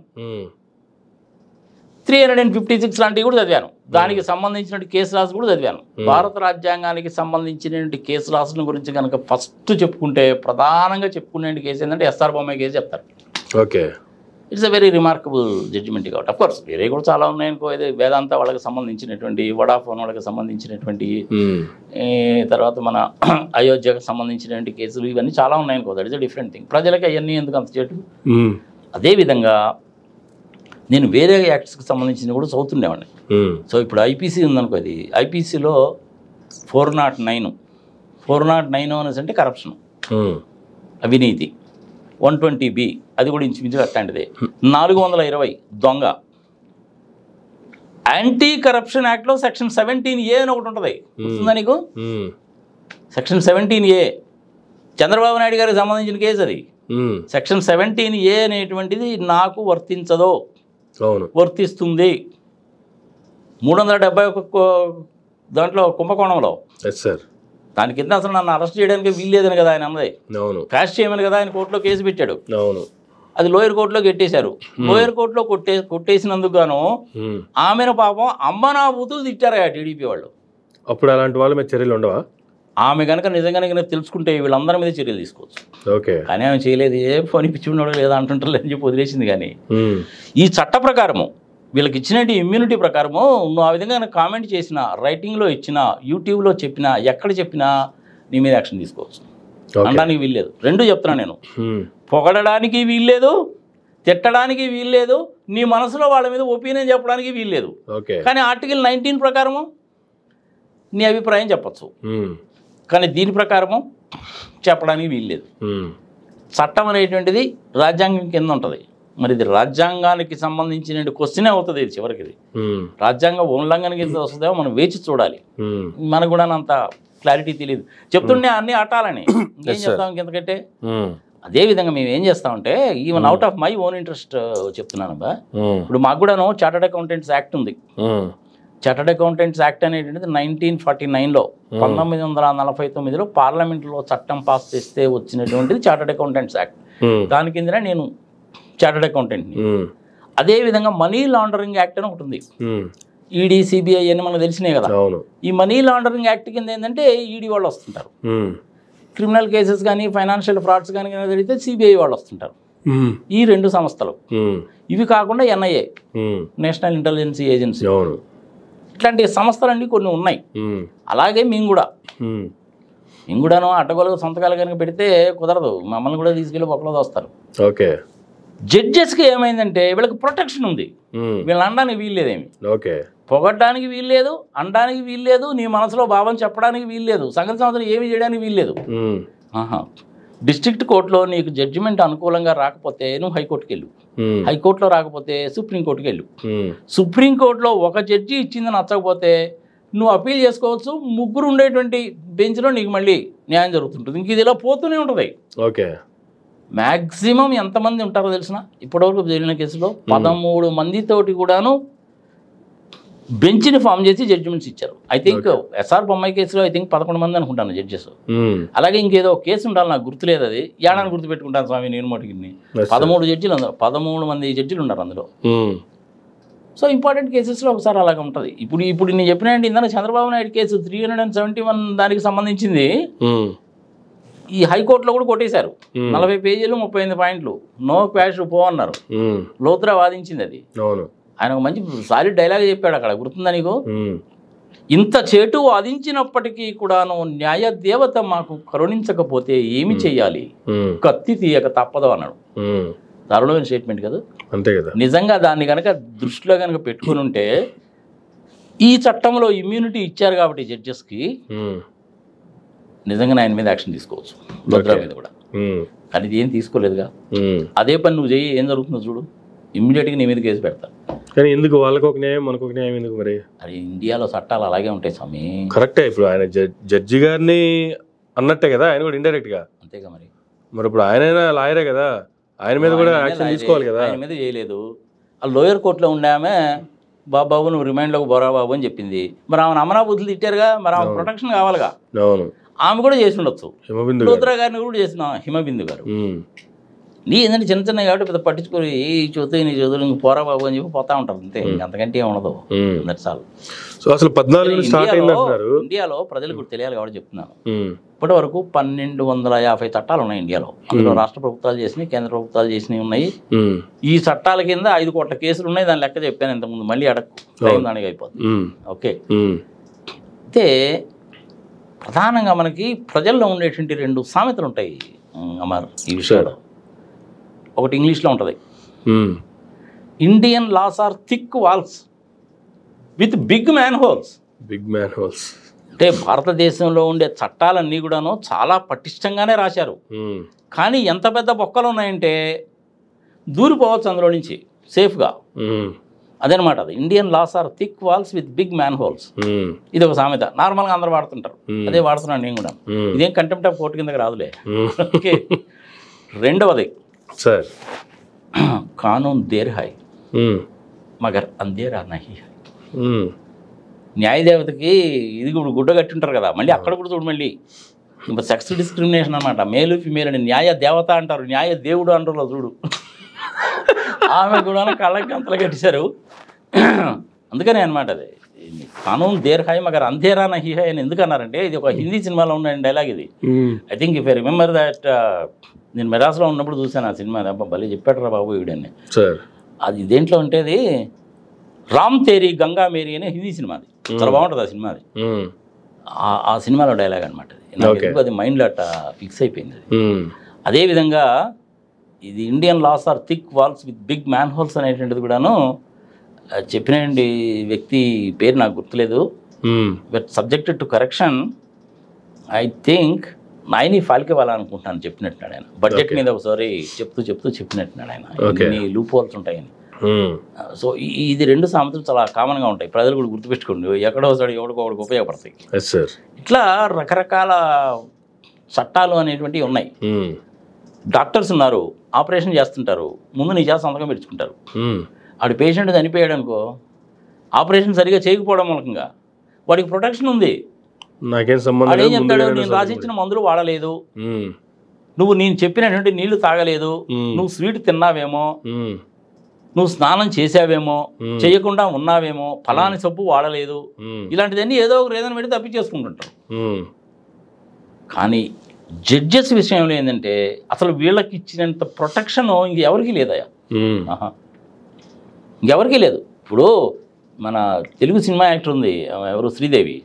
356 లాంటివి కూడా చదివాను. దానికి సంబంధించిన కేసు రాసు కూడా చదివాను. భారత రాజ్యాంగానికి సంబంధించినటువంటి కేసు రాసుల గురించి కనుక ఫస్ట్ చెప్పుకుంటే ప్రధానంగా చెప్పుకునే కేసు ఏంటంటే SR బొమ్మాయి కేసు చెప్తారు. It's a very remarkable judgement. కాబట్టి అఫ్కోర్స్ వేరే కూడా చాలా ఉన్నాయనుకో, ఇది వేదాంత వాళ్ళకి సంబంధించినటువంటి, వడాఫోన్ వాళ్ళకి సంబంధించినటువంటి, తర్వాత మన అయోధ్యకు సంబంధించినటువంటి కేసులు ఇవన్నీ చాలా ఉన్నాయనుకో, that is a different thing. ప్రజలకి అవన్నీ ఎందుకు అంత చేయటం? అదేవిధంగా నేను వేరే యాక్ట్స్కి సంబంధించిన కూడా చదువుతుండేవాడిని. సో ఇప్పుడు IPC ఉందనుకో, అది IPCలో 409 అనేసి అంటే కరప్షన్, అవినీతి. 120B అది కూడా ఇంచుమించు అట్లాంటిదే. 420 దొంగ. యాంటీ కరప్షన్ యాక్ట్లో సెక్షన్ 17A అని ఒకటి ఉంటుంది, గుర్తుందా నీకు? సెక్షన్ 17A చంద్రబాబు నాయుడు గారికి సంబంధించిన కేసు అది. సెక్షన్ 17A అనేటువంటిది నాకు వర్తించదో, వర్తిస్తుంది. 371 దాంట్లో కుంభకోణంలో దాని కింద అసలు నన్ను అరెస్ట్ చేయడానికి వీల్లేదని కదా ఆయన అన్నది. అవును, క్రాష్ చేయమని కదా ఆయన కోర్టులో కేసు పెట్టాడు. అవును, అది లోయర్ కోర్టులో కట్టేశారు. లోయర్ కోర్టులో కొట్టేసినందుకు గాను ఆమెను పాపం అమ్మ నా బూతులు తిట్టారు టీడీపీ వాళ్ళు. అప్పుడు అలాంటి వాళ్ళ మీద చర్యలు ఉండవా? ఆమె కనుక నిజంగానే తెలుసుకుంటే వీళ్ళందరి మీద చర్యలు తీసుకోవచ్చు. ఓకే, కానీ ఆమె చేయలేదు. ఏ ఫోన్ ఇప్పించుకున్నాడు లేదా అంటుంటారు అని చెప్పి వదిలేసింది. కానీ ఈ చట్ట ప్రకారము వీళ్ళకి ఇచ్చినట్టు ఇమ్యూనిటీ ప్రకారము నువ్వు ఆ విధంగా కామెంట్ చేసినా, రైటింగ్లో ఇచ్చినా, యూట్యూబ్లో చెప్పినా, ఎక్కడ చెప్పినా నీ మీద యాక్షన్ తీసుకోవచ్చు. అనడానికి వీల్లేదు. రెండు చెప్తున్నా నేను. పొగడడానికి వీల్లేదు, తిట్టడానికి వీల్లేదు, నీ మనసులో వాళ్ళ మీద ఒపీనియన్ చెప్పడానికి వీల్లేదు. కానీ ఆర్టికల్ 19 ప్రకారము నీ అభిప్రాయం చెప్పచ్చు. కానీ దీని ప్రకారము చెప్పడానికి వీల్లేదు. చట్టం అనేటువంటిది రాజ్యాంగం కింద ఉంటుంది. మరి ఇది రాజ్యాంగానికి సంబంధించిన క్వశ్చనే అవుతుంది. ఇది చివరికి ఇది రాజ్యాంగ ఉల్లంఘన కింద వస్తుందేమో మనం వేచి చూడాలి. మనకు కూడా అంత క్లారిటీ తెలియదు. చెప్తుండే అన్ని ఆటాలని ఇంకేం చెప్తాం ఇంకెందుకంటే. అదేవిధంగా మేము ఏం చేస్తామంటే even out of my own interest చెప్తున్నాను బా. ఇప్పుడు మాకు కూడాను చార్టర్డ్ అకౌంటెంట్స్ యాక్ట్ ఉంది. చార్టర్డ్ అకౌంటెంట్స్ యాక్ట్ అనేటువంటిది 1949లో 1949లో పార్లమెంట్లో చట్టం పాస్ చేస్తే వచ్చినటువంటిది చార్టర్డ్ అకౌంటెంట్స్ యాక్ట్. దాని కింద నేను చార్టర్డ్ అకౌంటెంట్ని. అదేవిధంగా మనీ లాండరింగ్ యాక్ట్ అని ఒకటి ఉంది. ఈడీ, సిబిఐ అని మనకు తెలిసినాయి కదా. ఈ మనీ లాండరింగ్ యాక్ట్ కింద ఏంటంటే ఈడీ వాళ్ళు వస్తుంటారు. క్రిమినల్ కేసెస్ కానీ, ఫైనాన్షియల్ ఫ్రాడ్స్ కానీ జరిగితే సిబిఐ వాళ్ళు వస్తుంటారు. ఈ రెండు సంస్థలు. ఇవి కాకుండా ఎన్ఐఏ, నేషనల్ ఇంటెలిజెన్స్ ఏజెన్సీ, ఇట్లాంటి సంస్థలన్నీ కొన్ని ఉన్నాయి. అలాగే మేము కూడాను అడ్డగోలుగా సంతకాలు కనుక పెడితే కుదరదు. మమ్మల్ని కూడా తీసుకెళ్ళి ఒకళ్ళు వస్తారు. ఓకే, జడ్జెస్కి ఏమైందంటే వీళ్ళకి ప్రొటెక్షన్ ఉంది. వీళ్ళని అనడానికి వీల్లేదేమి, పొగడ్డానికి వీల్లేదు, అనడానికి వీల్లేదు, నీ మనసులో భావం చెప్పడానికి వీల్లేదు, సంవత్సరం ఏమి చేయడానికి వీల్లేదు. డిస్ట్రిక్ట్ కోర్టులో నీకు జడ్జిమెంట్ అనుకూలంగా రాకపోతే నువ్వు హైకోర్టుకి వెళ్ళు, హైకోర్టులో రాకపోతే సుప్రీంకోర్టుకి వెళ్ళు. సుప్రీంకోర్టులో ఒక జడ్జి ఇచ్చింది నచ్చకపోతే నువ్వు అప్పీల్ చేసుకోవచ్చు. ముగ్గురు ఉండేటువంటి బెంచ్లో నీకు మళ్ళీ న్యాయం జరుగుతుంటుంది. ఇంక ఇది ఇలా పోతూనే ఉంటుంది. ఓకే, మ్యాక్సిమం ఎంతమంది ఉంటారో తెలిసిన ఇప్పటివరకు జరిగిన కేసులో 13 మందితోటి కూడాను బెంచ్ని ఫామ్ చేసి జడ్జిమెంట్స్ ఇచ్చారు. ఐ థింక్ ఎస్ఆర్ బొమ్మాయి కేసులో 11 మంది అనుకుంటాను జడ్జెస్. అలాగే ఇంకేదో కేసు ఉండాలి, నాకు గుర్తులేదు. అది ఏడాది గుర్తుపెట్టుకుంటాను స్వామి నేను మటుకి. 13 జడ్జిలు అందులో, 13 మంది జడ్జిలు ఉన్నారు అందులో. సో ఇంపార్టెంట్ కేసెస్లో ఒకసారి అలాగే ఉంటుంది. ఇప్పుడు నేను చెప్పినండి ఇందాక చంద్రబాబు నాయుడు కేసు 371 దానికి సంబంధించింది ఈ హైకోర్టులో కూడా కొట్టేశారు. 40 పేజీలు 38 పాయింట్లు, నో క్వాష్ పో అన్నారు. లోతురా వాదించింది అది. ఆయన ఒక మంచి సాలిడ్ డైలాగ్ చెప్పాడు అక్కడ, గుర్తుందా నీకు? ఇంత చేటు వాదించినప్పటికీ కూడాను న్యాయ దేవత మాకు కరుణించకపోతే ఏమి చెయ్యాలి, కత్తి తీయక తప్పదు అన్నాడు. దారుణమైన స్టేట్మెంట్ కదా. అంతే కదా. నిజంగా దాన్ని కనుక దృష్టిలో కనుక పెట్టుకుని ఉంటే ఈ చట్టంలో ఇమ్యూనిటీ ఇచ్చారు కాబట్టి జడ్జెస్కి నిజంగా ఆయన మీద యాక్షన్ తీసుకోవచ్చు, భద్రా మీద కూడా. కానీ ఇది ఏం తీసుకోలేదుగా. అదే పని నువ్వు చెయ్యి, ఏం జరుగుతుందో చూడు, ఇమ్మీడియట్గా నీ మీద కేసు పెడతారు. కానీ ఎందుకు వాళ్ళకు ఒక న్యాయం మనకు ఒక న్యాయం ఎందుకు మరి? అది ఇండియాలో చట్టాలు అలాగే ఉంటాయి స్వామి. కరెక్టే. ఇప్పుడు ఆయన జడ్జి గారిని అన్నట్టే కదా, ఆయన కూడా ఇండైరెక్ట్ గా. అంతేగా మరి. ఇప్పుడు ఆయన లాయరే కదా, ఆయన మీద కూడా యాక్షన్ తీసుకోవాలి కదా. ఆయన మీద చేయలేదు. ఆ లోయర్ కోర్టులో ఉండామే బాబు నువ్వు రిమైండ్లోకి బోరా బాబు అని చెప్పింది. మరి ఆమె అమనా బుద్ధులు తిట్టారుగా, మరి ఆమె ప్రొటెక్షన్ కావాలిగా. అవును, ఆమె కూడా చేసి ఉండొచ్చు. రుద్ర గారిని కూడా చేసిన హిమబిందు గారు. నీ ఏంటంటే చిన్న చిన్న కాబట్టి పెద్ద పట్టించుకోరు. ఏ చదువుతాయి నీ చదువులు ఇంక పోరా బాబు అని చెప్పి పోతా ఉంటారు అంతే, అంతకంటే ఏమి ఉండదు. చాలు. సో అసలు 14 ఇండియాలో ప్రజలకు తెలియాలి కాబట్టి చెప్తున్నాను. ఇప్పటి వరకు 1250 చట్టాలు ఉన్నాయి ఇండియాలో. అందులో రాష్ట్ర ప్రభుత్వాలు చేసినాయి, కేంద్ర ప్రభుత్వాలు చేసినవి ఉన్నాయి. ఈ చట్టాల కింద 5 కోట్ల కేసులు ఉన్నాయి. దాని లెక్క చెప్పాను ఇంతకుముందు, మళ్ళీ అడగ దానికి అయిపోతుంది. ఓకే, అయితే ప్రధానంగా మనకి ప్రజల్లో ఉండేటువంటి 2 సామెతలు ఉంటాయి అమర్ ఈ విషయంలో. ఒకటి ఇంగ్లీష్లో ఉంటుంది, Indian laws are thick walls with big man holes. Big man holes అంటే భారతదేశంలో ఉండే చట్టాలన్నీ కూడాను చాలా పటిష్టంగానే రాశారు. కానీ ఎంత పెద్ద బొక్కలు ఉన్నాయంటే దూరిపోవచ్చు అందులో నుంచి సేఫ్గా. అదనమాట అది. Indian laws are thick walls with big man holes. ఇది ఒక సామెత, నార్మల్గా అందరూ వాడుతుంటారు. అదే వాడుతున్నాను నేను కూడా. ఇదేం కంటెంప్ట్ ఆఫ్ కోర్టు కిందకి రాదులే. ఓకే, రెండవది sir, కానూన్ there high Magar అందేరా Nahi high. న్యాయదేవతకి ఇది ఇప్పుడు గుడ్డ కట్టి ఉంటారు కదా, మళ్ళీ అక్కడ కూడా చూడు మళ్ళీ ఇంకా సెక్స్ డిస్క్రిమినేషన్ అనమాట. మేలు ఫిమేల్ అని న్యాయ దేవత అంటారు, న్యాయ దేవుడు అంటారు చూడు. ఆమె కూడా కళ్ళకి అంతలు కట్టేశారు. అందుకనే అనమాట అది కానూన్ దేర్ హాయ్ మగర్ అంధేరా నహి హై అని ఎందుకు అన్నారంటే, ఇది ఒక హిందీ సినిమాలో ఉన్న డైలాగ్ ఇది. I think if I remember that, నేను మెడ్రాస్లో ఉన్నప్పుడు చూశాను ఆ సినిమా. అబ్బా భలే చెప్పాడు రా బాబు వీడని. అది దేంట్లో ఉంటేది రామ్ తేరీ గంగా మేరీ అనే హిందీ సినిమా, అది చాలా బాగుంటుంది ఆ సినిమా. అది ఆ సినిమాలో డైలాగ్ అనమాట. అది మైండ్లో అట్లా ఫిక్స్ అయిపోయింది. అది అదేవిధంగా ఇది Indian laws are thick walls with big man holes అనేటువంటిది కూడాను చెప్పినండి వ్యక్తి పేరు నాకు గుర్తులేదు. But subjected to correction I think Nani Palkhivala అనుకుంటున్నాను చెప్పినట్టున్నాడు ఆయన. బడ్జెట్ మీద ఒకసారి చెప్తూ చెప్పినట్టున్నాడు ఆయన, ఇన్ని లూప్ హోల్స్ ఉంటాయని. సో ఇది రెండు సామెతలు చాలా కామన్గా ఉంటాయి, ప్రజలు కూడా గుర్తుపెట్టుకోండి. ఎక్కడో ఒకసారి ఎవరికొకడికి ఉపయోగపడతాయి. ఇట్లా రకరకాల చట్టాలు అనేటువంటివి ఉన్నాయి. డాక్టర్స్ ఉన్నారు, ఆపరేషన్ చేస్తుంటారు, ముందు నీ చేత సంతకం పెట్టుకుంటారు. ఆడు పేషెంట్ చనిపోయాడు అనుకో, ఆపరేషన్ సరిగా చేయకపోవడం మూలకంగా వాడికి ప్రొటెక్షన్ ఉంది. వాడు ఏం చెప్తాడు, నేను రాసిచ్చిన మందులు వాడలేదు, నువ్వు నేను చెప్పినటువంటి నీళ్లు తాగలేదు, నువ్వు స్వీట్ తిన్నావేమో, నువ్వు స్నానం చేసావేమో, చేయకుండా ఉన్నావేమో, ఫలాని సబ్బు వాడలేదు, ఇలాంటివన్నీ ఏదో ఒక రీజన్ పెట్టి తప్పించేసుకుంటుంటారు. కానీ జడ్జెస్ విషయంలో ఏంటంటే అసలు వీళ్ళకి ఇచ్చినంత ప్రొటెక్షన్ ఇంకెవరికి లేదయా, ఇంకెవరికి లేదు. ఇప్పుడు మన తెలుగు సినిమా యాక్టర్ ఉంది ఎవరు, శ్రీదేవి,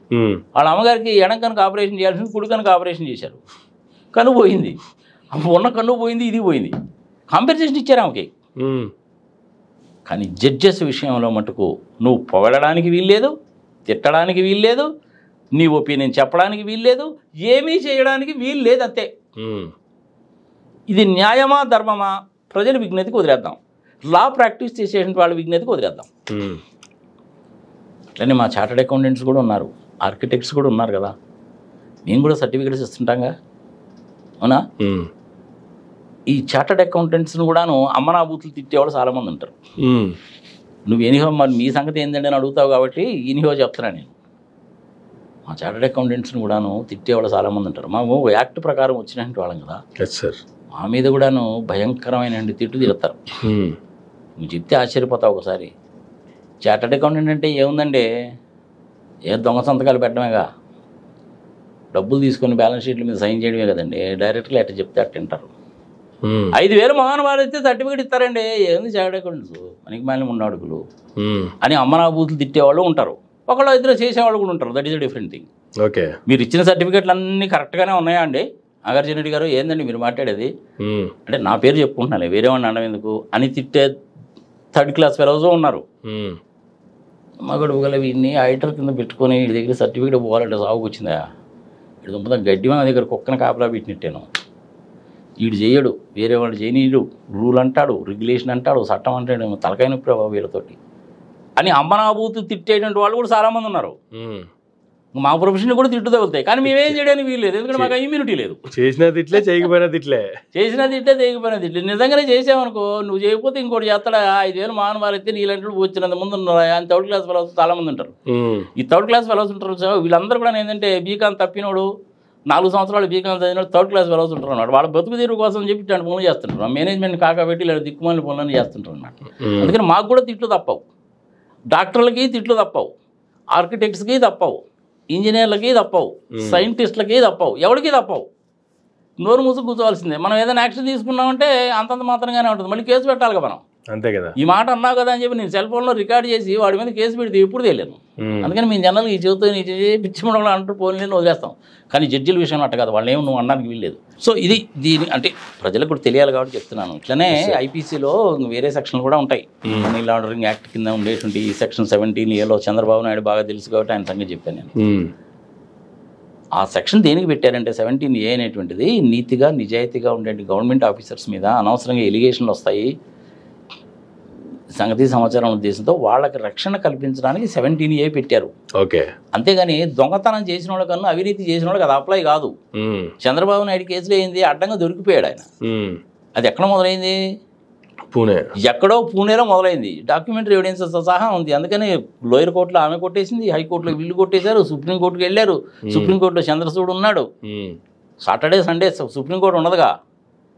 వాళ్ళ అమ్మగారికి ఎడం కనుక ఆపరేషన్ చేయాల్సింది కుడి కనుక ఆపరేషన్ చేశారు, కన్ను పోయింది, ఉన్న కన్ను పోయింది, ఇది పోయింది, కాంపెన్సేషన్ ఇచ్చారు ఆమెకి. కానీ జడ్జెస్ విషయంలో మటుకు నువ్వు పొగడడానికి వీల్లేదు, తిట్టడానికి వీల్లేదు, నీ ఒపీనియన్ చెప్పడానికి వీల్లేదు, ఏమీ చేయడానికి వీల్లేదు, అంతే. ఇది న్యాయమా ధర్మమా ప్రజల విజ్ఞతకి వదిలేద్దాం, లా ప్రాక్టీస్ చేసేటువంటి వాళ్ళ విజ్ఞతకి వదిలేద్దాం. అట్లనే మా చార్టర్డ్ అకౌంటెంట్స్ కూడా ఉన్నారు, ఆర్కిటెక్ట్స్ కూడా ఉన్నారు కదా, నేను కూడా సర్టిఫికేట్స్ ఇస్తుంటాగా, అవునా? ఈ చార్టర్డ్ అకౌంటెంట్స్ని కూడాను అమ్మనాబూతులు తిట్టేవాళ్ళు చాలామంది ఉంటారు. నువ్వు ఎనిహో మరి మీ సంగతి ఏంటంటే అని అడుగుతావు కాబట్టి ఎనిహో చెప్తున్నా నేను. మా చార్టర్డ్ అకౌంటెంట్స్ని కూడాను తిట్టేవాళ్ళు చాలామంది ఉంటారు. మాకు యాక్ట్ ప్రకారం వచ్చినట్టు వాళ్ళం కదా, మా మీద కూడాను భయంకరమైన తిట్టు తిడతారు. నువ్వు చెప్తే ఆశ్చర్యపోతావు ఒకసారి. చార్టర్డ్ అకౌంటెంట్ అంటే ఏముందండి, ఏ దొంగ సంతకాలు పెట్టడమేగా, డబ్బులు తీసుకొని బ్యాలెన్స్ షీట్ల మీద సైన్ చేయడమే కదండి. డైరెక్ట్గా అట్లా చెప్తే అట్ట తింటారు. 5,000 మోహన్ వారు అయితే సర్టిఫికేట్ ఇస్తారండి, ఏంది చార్టర్డ్ అకౌంటెంట్స్ మనకి మేలు మున్నాడుకులు అని అమ్మనాబూతులు తిట్టేవాళ్ళు ఉంటారు, ఒకళ్ళు ఇద్దరు చేసేవాళ్ళు కూడా ఉంటారు. That is a different thing. Okay, మీరు ఇచ్చిన సర్టిఫికేట్లు అన్నీ కరెక్ట్గానే ఉన్నాయా అండి? నాగార్జున రెడ్డి గారు ఏందండి మీరు మాట్లాడేది అంటే, నా పేరు చెప్పుకుంటున్నాను వేరే వాడిని అనడం ఎందుకు అని తిట్టే థర్డ్ క్లాస్ ఫెలోస్ ఉన్నారు. మగడు గల వీడిని ఐటర్ కింద పెట్టుకొని వీడి దగ్గర సర్టిఫికేట్ పోవాలంటే సాగుకు వచ్చిందా, వీడి దుంపద గడ్డి మన దగ్గర కుక్కన కాపలా పెట్టినట్టాను, వీడు చేయడు, వేరే వాళ్ళు చేయనీడు, రూల్ అంటాడు, రెగ్యులేషన్ అంటాడు, చట్టం అంటాడు, తలకాయ నొప్పి బాబు వీళ్ళతోటి అని అమ్మనాబూతు తిట్టేటువంటి వాళ్ళు కూడా చాలామంది ఉన్నారు. మా ప్రొఫెషన్ కూడా తిట్టు తగులుతాయి, కానీ మేమేం చేయడానికి వీలు లేదు, ఎందుకంటే మాకు ఇమ్యూనిటీ లేదు. చేసినా తిట్లే, చేయకపోయినా తిట్లే, చేయకపోయినా తిట్లే. నిజంగానే చేసావనుకో, నువ్వు చేయకపోతే ఇంకోటి చేస్తాడా, 5,000 మోహన్ వారు అయితే నీలాంటి వచ్చినంత ముందు ఉన్నారు. అని థర్డ్ క్లాస్ ఫెలోస్ చాలామంది ఉంటారు. ఈ థర్డ్ క్లాస్ ఫెలోస్ ఉంటారు, వీళ్ళందరూ కూడా ఏంటంటే బీకాం తప్పినోడు, 4 సంవత్సరాలు బీకాం చదివినోడు థర్డ్ క్లాస్ ఫెలోస్ ఉంటారు అన్నమాట. వాళ్ళ బతుకు తీరు కోసం చెప్పి ఇట్లాంటి పనులు చేస్తుంటారు, మేనేజ్మెంట్ కాకబెట్టి ఇలా దిక్కుమాలిన పనులను చేస్తుంటారు అన్నమాట. అందుకని మాకు కూడా తిట్లు తప్పవు, డాక్టర్లకి తిట్లు తప్పవు, ఆర్కిటెక్ట్స్కి తప్పవు, ఇంజనీర్లకి తప్పవు, సైంటిస్టులకి తప్పవు, ఎవరికి తప్పవు. నోరు మూసుకు కూర్చోవాల్సిందే. మనం ఏదైనా యాక్షన్ తీసుకున్నామంటే అంతంత మాత్రంగానే ఉంటుంది, మళ్ళీ కేసు పెట్టాలిగా మనం. అంతే కదా, ఈ మాట అన్నావు కదా అని చెప్పి నేను సెల్ ఫోన్లో రికార్డ్ చేసి వాడి మీద కేసు పెడితే ఎప్పుడు తెలియదు. అందుకని మేము జనాలు ఈ చెబుతూ పిచ్చి మనలో అంటూ పోలీసులను వదిలేస్తాం. కానీ జడ్జిల విషయం అట్ట కదా, వాళ్ళు ఏమి నువ్వు అనడానికి వీల్లేదు. సో ఇది దీని అంటే ప్రజలకు కూడా తెలియాలి కాబట్టి చెప్తున్నాను. ఇట్లనే ఐపీసీలో వేరే సెక్షన్లు కూడా ఉంటాయి. మనీ లాండరింగ్ యాక్ట్ కింద ఉండేటువంటి ఈ సెక్షన్ 17A చంద్రబాబు నాయుడు బాగా తెలుసు కాబట్టి ఆయన సంగతి చెప్పాను నేను. ఆ సెక్షన్ దేనికి పెట్టారంటే 17A అనేటువంటిది నీతిగా నిజాయితీగా ఉండే గవర్నమెంట్ ఆఫీసర్స్ మీద అనవసరంగా ఎలిగేషన్లు వస్తాయి, సంగతి సమాచారం ఉద్దేశంతో వాళ్ళకి రక్షణ కల్పించడానికి 17A పెట్టారు. ఓకే, అంతేగాని దొంగతనం చేసిన వాళ్ళకన్నా అవినీతి చేసిన వాళ్ళకి అది అప్లై కాదు. చంద్రబాబు నాయుడు కేసులో ఏంది, అడ్డంగా దొరికిపోయాడు ఆయన. అది ఎక్కడ మొదలైంది, పూణే ఎక్కడో పూణేలో మొదలైంది. డాక్యుమెంటరీ ఎవిడెన్స్ సహా ఉంది. అందుకని లోయర్ కోర్టులో ఆమె కొట్టేసింది, హైకోర్టులో వీళ్ళు కొట్టేశారు, సుప్రీంకోర్టుకి వెళ్ళారు. సుప్రీంకోర్టులో చంద్రచూడ్ ఉన్నాడు. సాటర్డే సండే సుప్రీంకోర్టు ఉండదుగా,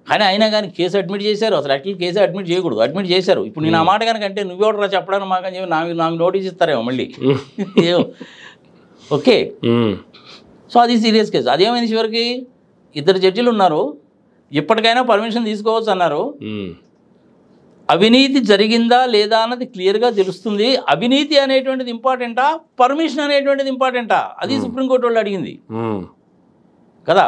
కానీ అయినా కానీ కేసు అడ్మిట్ చేశారు. అసలు యాక్చువల్ కేసు అడ్మిట్ చేయకూడదు, అడ్మిట్ చేశారు. ఇప్పుడు నేను ఆ మాట కనుక అంటే నువ్వెవడరా చెప్పడానికి మాకని చెప్పి నాకు నోటీస్ ఇస్తారేమో మళ్ళీ. ఓకే, సో అది సీరియస్ కేసు. అదేమైంది చివరికి 2 జడ్జిలు ఉన్నారు, ఇప్పటికైనా పర్మిషన్ తీసుకోవచ్చు అన్నారు. అవినీతి జరిగిందా లేదా అన్నది క్లియర్గా తెలుస్తుంది. అవినీతి అనేటువంటిది ఇంపార్టెంటా, పర్మిషన్ అనేటువంటిది ఇంపార్టెంటా, అది సుప్రీంకోర్టు వాళ్ళు అడిగింది కదా.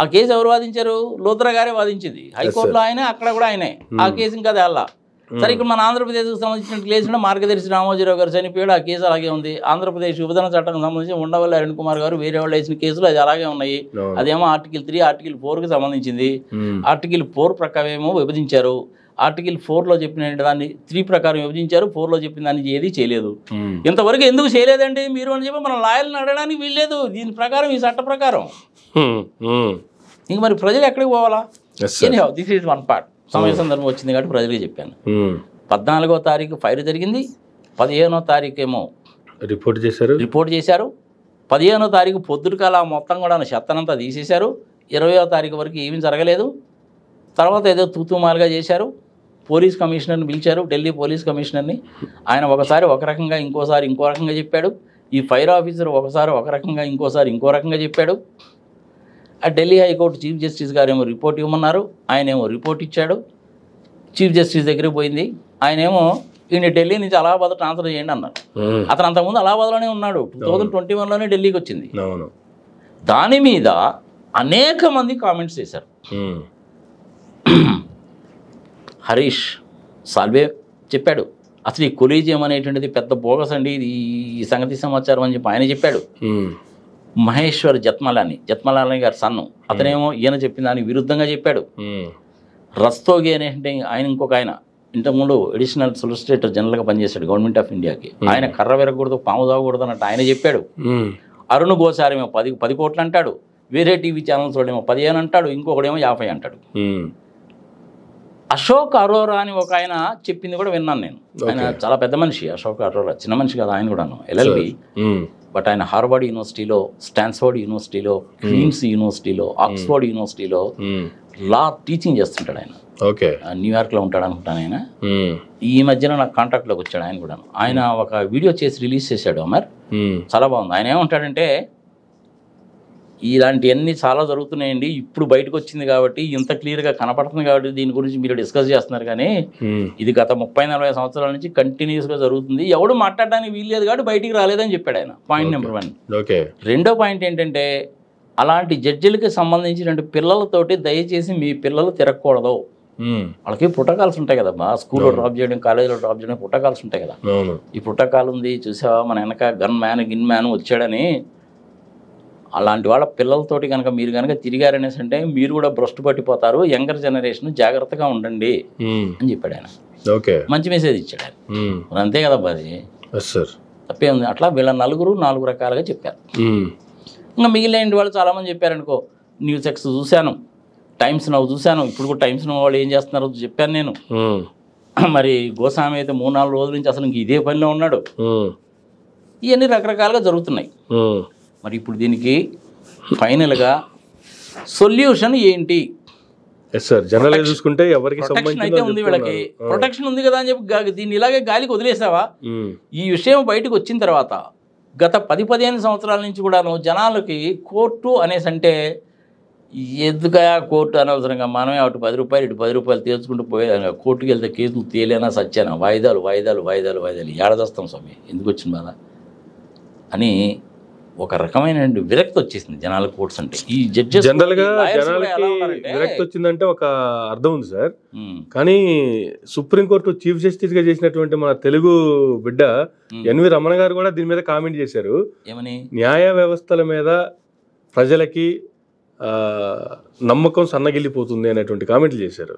ఆ కేసు ఎవరు వాదించారు? లోత్రా గారే వాదించింది. హైకోర్టులో ఆయనే, అక్కడ కూడా ఆయనే. ఆ కేసు ఇంకా తేల్లా. సరే, ఇక్కడ మన ఆంధ్రప్రదేశ్కి సంబంధించిన కేసు మార్గదర్శి రామోజీరావు గారు చనిపోయాడు, ఆ కేసు అలాగే ఉంది. ఆంధ్రప్రదేశ్ విభజన చట్టం సంబంధించి ఉండవల్లి అరుణ్ కుమార్ గారు వేరే వాళ్ళు వేసిన కేసులు అది అలాగే ఉన్నాయి. అదేమో ఆర్టికల్ 3, ఆర్టికల్ 4కి సంబంధించింది. ఆర్టికల్ 4 ప్రకారం ఏమో విభజించారు. ఆర్టికల్ 4లో చెప్పిన దాన్ని 3 ప్రకారం విభజించారు. 4లో చెప్పిన దాన్ని ఏది చేయలేదు. ఇంతవరకు ఎందుకు చేయలేదండి మీరు అని చెప్పి మన లాయర్లను అడగడానికి వీల్లేదు. దీని ప్రకారం, ఈ చట్ట ప్రకారం ఇంక మరి ప్రజలు ఎక్కడికి పోవాలా? This is one part. సమయ సందర్భం వచ్చింది కాబట్టి ప్రజలకి చెప్పాను. 14వ తారీఖు ఫైర్ జరిగింది, 15వ తారీఖు ఏమో రిపోర్ట్ చేశారు. 15వ తారీఖు పొద్దుటికాల మొత్తం కూడా చెత్తనంతా తీసేశారు. 20వ తారీఖు వరకు ఏమీ జరగలేదు. తర్వాత ఏదో తూతుమాలుగా చేశారు. పోలీస్ కమిషనర్ని పిలిచారు, ఢిల్లీ పోలీస్ కమిషనర్ని. ఆయన ఒకసారి ఒక రకంగా, ఇంకోసారి ఇంకో రకంగా చెప్పాడు. ఈ ఫైర్ ఆఫీసర్ ఒకసారి ఒక రకంగా, ఇంకోసారి ఇంకో రకంగా చెప్పాడు. ఆ ఢిల్లీ హైకోర్టు చీఫ్ జస్టిస్ గారు ఏమో రిపోర్ట్ ఇవ్వమన్నారు, ఆయనేమో రిపోర్ట్ ఇచ్చాడు. చీఫ్ జస్టిస్ దగ్గరికి పోయింది, ఆయనేమో ఈయన ఢిల్లీ నుంచి అలహాబాద్ ట్రాన్స్ఫర్ చేయండి అన్నారు. అతను అంతకుముందు అలహాబాద్లోనే ఉన్నాడు, 2021లోనే ఢిల్లీకి వచ్చింది. దాని మీద అనేక మంది కామెంట్స్ చేశారు. హరీష్ సాల్వే చెప్పాడు, అసలు ఈ కొలీజియం అనేటువంటిది పెద్ద బోగస్ అండి, ఇది ఈ సంగతి సమాచారం అని చెప్పి ఆయన చెప్పాడు. మహేశ్వర్ జత్మలాని గారి సన్ను, అతనేమో ఈయన చెప్పిన దానికి విరుద్ధంగా చెప్పాడు. రస్తోగి అనేటువంటి ఆయన, ఇంకొక ఆయన ఇంతకుముందు అడిషనల్ సొలిసిటేటర్ జనరల్గా పనిచేశాడు గవర్నమెంట్ ఆఫ్ ఇండియాకి. ఆయన కర్ర విరగకూడదు, పాము తాగకూడదు అన్నట్టు ఆయన చెప్పాడు. అరుణ్ గోసార్ ఏమో 10 కోట్లు అంటాడు, వేరే టీవీ ఛానల్స్ వాడేమో 15 అంటాడు, ఇంకొకడేమో 50 అంటాడు. అశోక్ అరోరా అని ఒక ఆయన చెప్పింది కూడా విన్నాను నేను. ఆయన చాలా పెద్ద మనిషి అశోక్ అరోరా, చిన్న మనిషి కాదు ఆయన కూడాను, LLB. బట్ ఆయన హార్వర్డ్ యూనివర్సిటీలో, స్టాన్ఫోర్డ్ యూనివర్సిటీలో, క్వీన్స్ యూనివర్సిటీలో, ఆక్స్ఫోర్డ్ యూనివర్సిటీలో లా టీచింగ్ చేస్తుంటాడు ఆయన. న్యూయార్క్లో ఉంటాడు అనుకుంటాను ఆయన. ఈ మధ్యన నాకు కాంటాక్ట్లోకి వచ్చాడు ఆయన కూడా. ఆయన ఒక వీడియో చేసి రిలీజ్ చేశాడు అమర్, చాలా బాగుంది. ఆయన ఏమంటాడంటే, ఇలాంటివన్నీ చాలా జరుగుతున్నాయండి, ఇప్పుడు బయటకు వచ్చింది కాబట్టి, ఇంత క్లియర్గా కనపడుతుంది కాబట్టి దీని గురించి మీరు డిస్కస్ చేస్తున్నారు, కానీ ఇది గత 30-40 సంవత్సరాల నుంచి కంటిన్యూస్గా జరుగుతుంది, ఎవడు మాట్లాడడానికి వీల్లేదు కాబట్టి బయటికి రాలేదని చెప్పాడు ఆయన. Point number 1. రెండో పాయింట్ ఏంటంటే, అలాంటి జడ్జిలకి సంబంధించిన పిల్లలతోటి దయచేసి మీ పిల్లలు తిరగకూడదు. వాళ్ళకి పుట్టకాల్సి ఉంటాయి కదమ్మా, స్కూల్లో డ్రాప్ చేయడం, కాలేజీలో డ్రాప్ చేయడం, పుట్టకాల్సి ఉంటాయి కదా. ఈ పుట్టకాలు ఉంది చూసావా, మన వెనక గన్ మ్యాన్ వచ్చాడని, అలాంటి వాళ్ళ పిల్లలతోటి కనుక మీరు కనుక తిరిగారనేసి అంటే మీరు కూడా భ్రష్టు పట్టిపోతారు, యంగర్ జనరేషన్ జాగ్రత్తగా ఉండండి అని చెప్పాడు ఆయన. మంచి మెసేజ్ ఇచ్చాడు ఆయన. అంతే కదా అది, తప్పే ఉంది. అట్లా వీళ్ళ 4 రకాలుగా చెప్పారు. ఇంకా మిగిలిన వాళ్ళు చాలామంది చెప్పారనుకో, న్యూస్ ఎక్స్ చూశాను, టైమ్స్ నవ్ చూశాను, ఇప్పుడు కూడా టైమ్స్ నవ్ వాళ్ళు ఏం చేస్తున్నారో చెప్పాను నేను. మరి గోస్వామి అయితే 3-4 రోజుల నుంచి అసలు ఇంక ఇదే పనిలో ఉన్నాడు. ఇవన్నీ రకరకాలుగా జరుగుతున్నాయి. మరి ఇప్పుడు దీనికి ఫైనల్గా సొల్యూషన్ ఏంటి? చూసుకుంటే ప్రొటెక్షన్ అయితే ఉంది, వీళ్ళకి ప్రొటెక్షన్ ఉంది కదా అని చెప్పి దీన్ని ఇలాగే గాలికి వదిలేసావా? ఈ విషయం బయటకు వచ్చిన తర్వాత గత 10-15 సంవత్సరాల నుంచి కూడాను జనాలకి కోర్టు అనేసి అంటే ఎందుగా కోర్టు అనవసరంగా, మనమే అటు 10 రూపాయలు ఇటు 10 రూపాయలు తీర్చుకుంటూ పోయే, కోర్టుకి వెళ్తే కేసులు తేలేనా సచ్చానా, వాయిదాలు ఏడదస్తాం స్వామి, ఎందుకు వచ్చిన బాధ అని ఒక రకమైన విరక్తి వచ్చేసింది జనాల కోర్ట్స్ అంటే. ఈ జడ్జెస్ జనరల్గా విరక్తి వచ్చిందంటే ఒక అర్థం ఉంది సార్, కానీ సుప్రీంకోర్టు చీఫ్ జస్టిస్ గా చేసినటువంటి మన తెలుగు బిడ్డ ఎన్వి రమణ గారు కూడా దీని మీద కామెంట్ చేశారు. ఏమని? న్యాయ వ్యవస్థల మీద ప్రజలకి నమ్మకం సన్నగిల్లిపోతుంది అనేటువంటి కామెంట్లు చేశారు.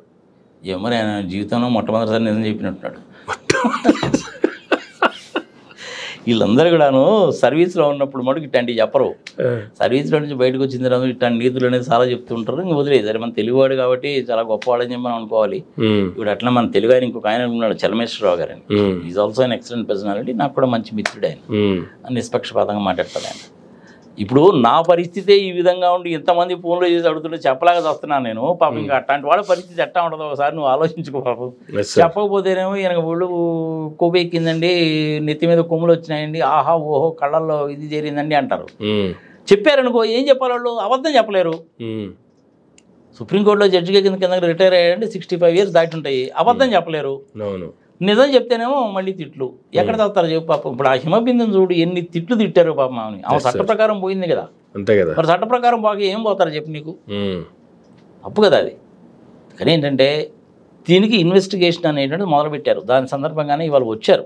ఏమో ఆయన జీవితంలో మొట్టమొదటిసారి నిజం చెప్పినట్టున్నాడు. వీళ్ళందరూ కూడాను సర్వీస్లో ఉన్నప్పుడు మటుకు ఇట్లాంటివి చెప్పరు. సర్వీస్లో నుంచి బయటకు వచ్చిన తర్వాత ఇట్లాంటి నీతులు అనేది చాలా చెప్తుంటారు. ఇంక వదిలేదు. సరే మన తెలుగువాడు కాబట్టి చాలా గొప్పవాడని చెప్పి మనం అనుకోవాలి. ఇప్పుడు అట్లా మన తెలుగు ఆయన ఇంకొక ఆయన ఉన్నాడు, చలమేశ్వరరావు గారు అని. Is also an excellent personality. నాకు కూడా మంచి మిత్రుడు ఆయన. నిష్పక్షపాతంగా మాట్లాడతాడు ఆయన. ఇప్పుడు నా పరిస్థితే ఈ విధంగా ఉండి ఎంతమంది ఫోన్లో చేసి అడుగుతుంటే చెప్పలాగా వస్తున్నాను నేను. పాపం ఇంకా అట్లాంటి వాళ్ళ పరిస్థితి ఎట్లా ఉంటుందో ఒకసారి నువ్వు ఆలోచించుకో పాపం. చెప్పకపోతేనేమో ఈయన ఒళ్ళు కొవ్వు ఎక్కిందండి, నెత్తి మీద కొమ్ములు వచ్చినాయండి, ఆహా ఓహో కళ్ళల్లో ఇది చేరిందండి అంటారు. చెప్పారనుకో ఏం చెప్పాలి వాళ్ళు? అబద్ధం చెప్పలేరు. సుప్రీంకోర్టులో జడ్జిగా కింద రిటైర్ అయ్యారంటే 65 years దాటి ఉంటాయి. అబద్ధం చెప్పలేరు. నిజం చెప్తేనేమో మళ్ళీ తిట్లు. ఎక్కడ చదువుతారు చెప్పు పాపం. ఇప్పుడు ఆ హిమబిందుని చూడు ఎన్ని తిట్లు తిట్టారు పాపం ఆమె. ఆమె చట్ట ప్రకారం పోయింది కదా. అంతే కదా. మరి చట్ట ప్రకారం బాగా ఏం పోతారు చెప్పు నీకు? తప్పు కదా అది. కానీ ఏంటంటే దీనికి ఇన్వెస్టిగేషన్ అనేటువంటిది మొదలుపెట్టారు. దాని సందర్భంగానే ఇవాళ వచ్చారు.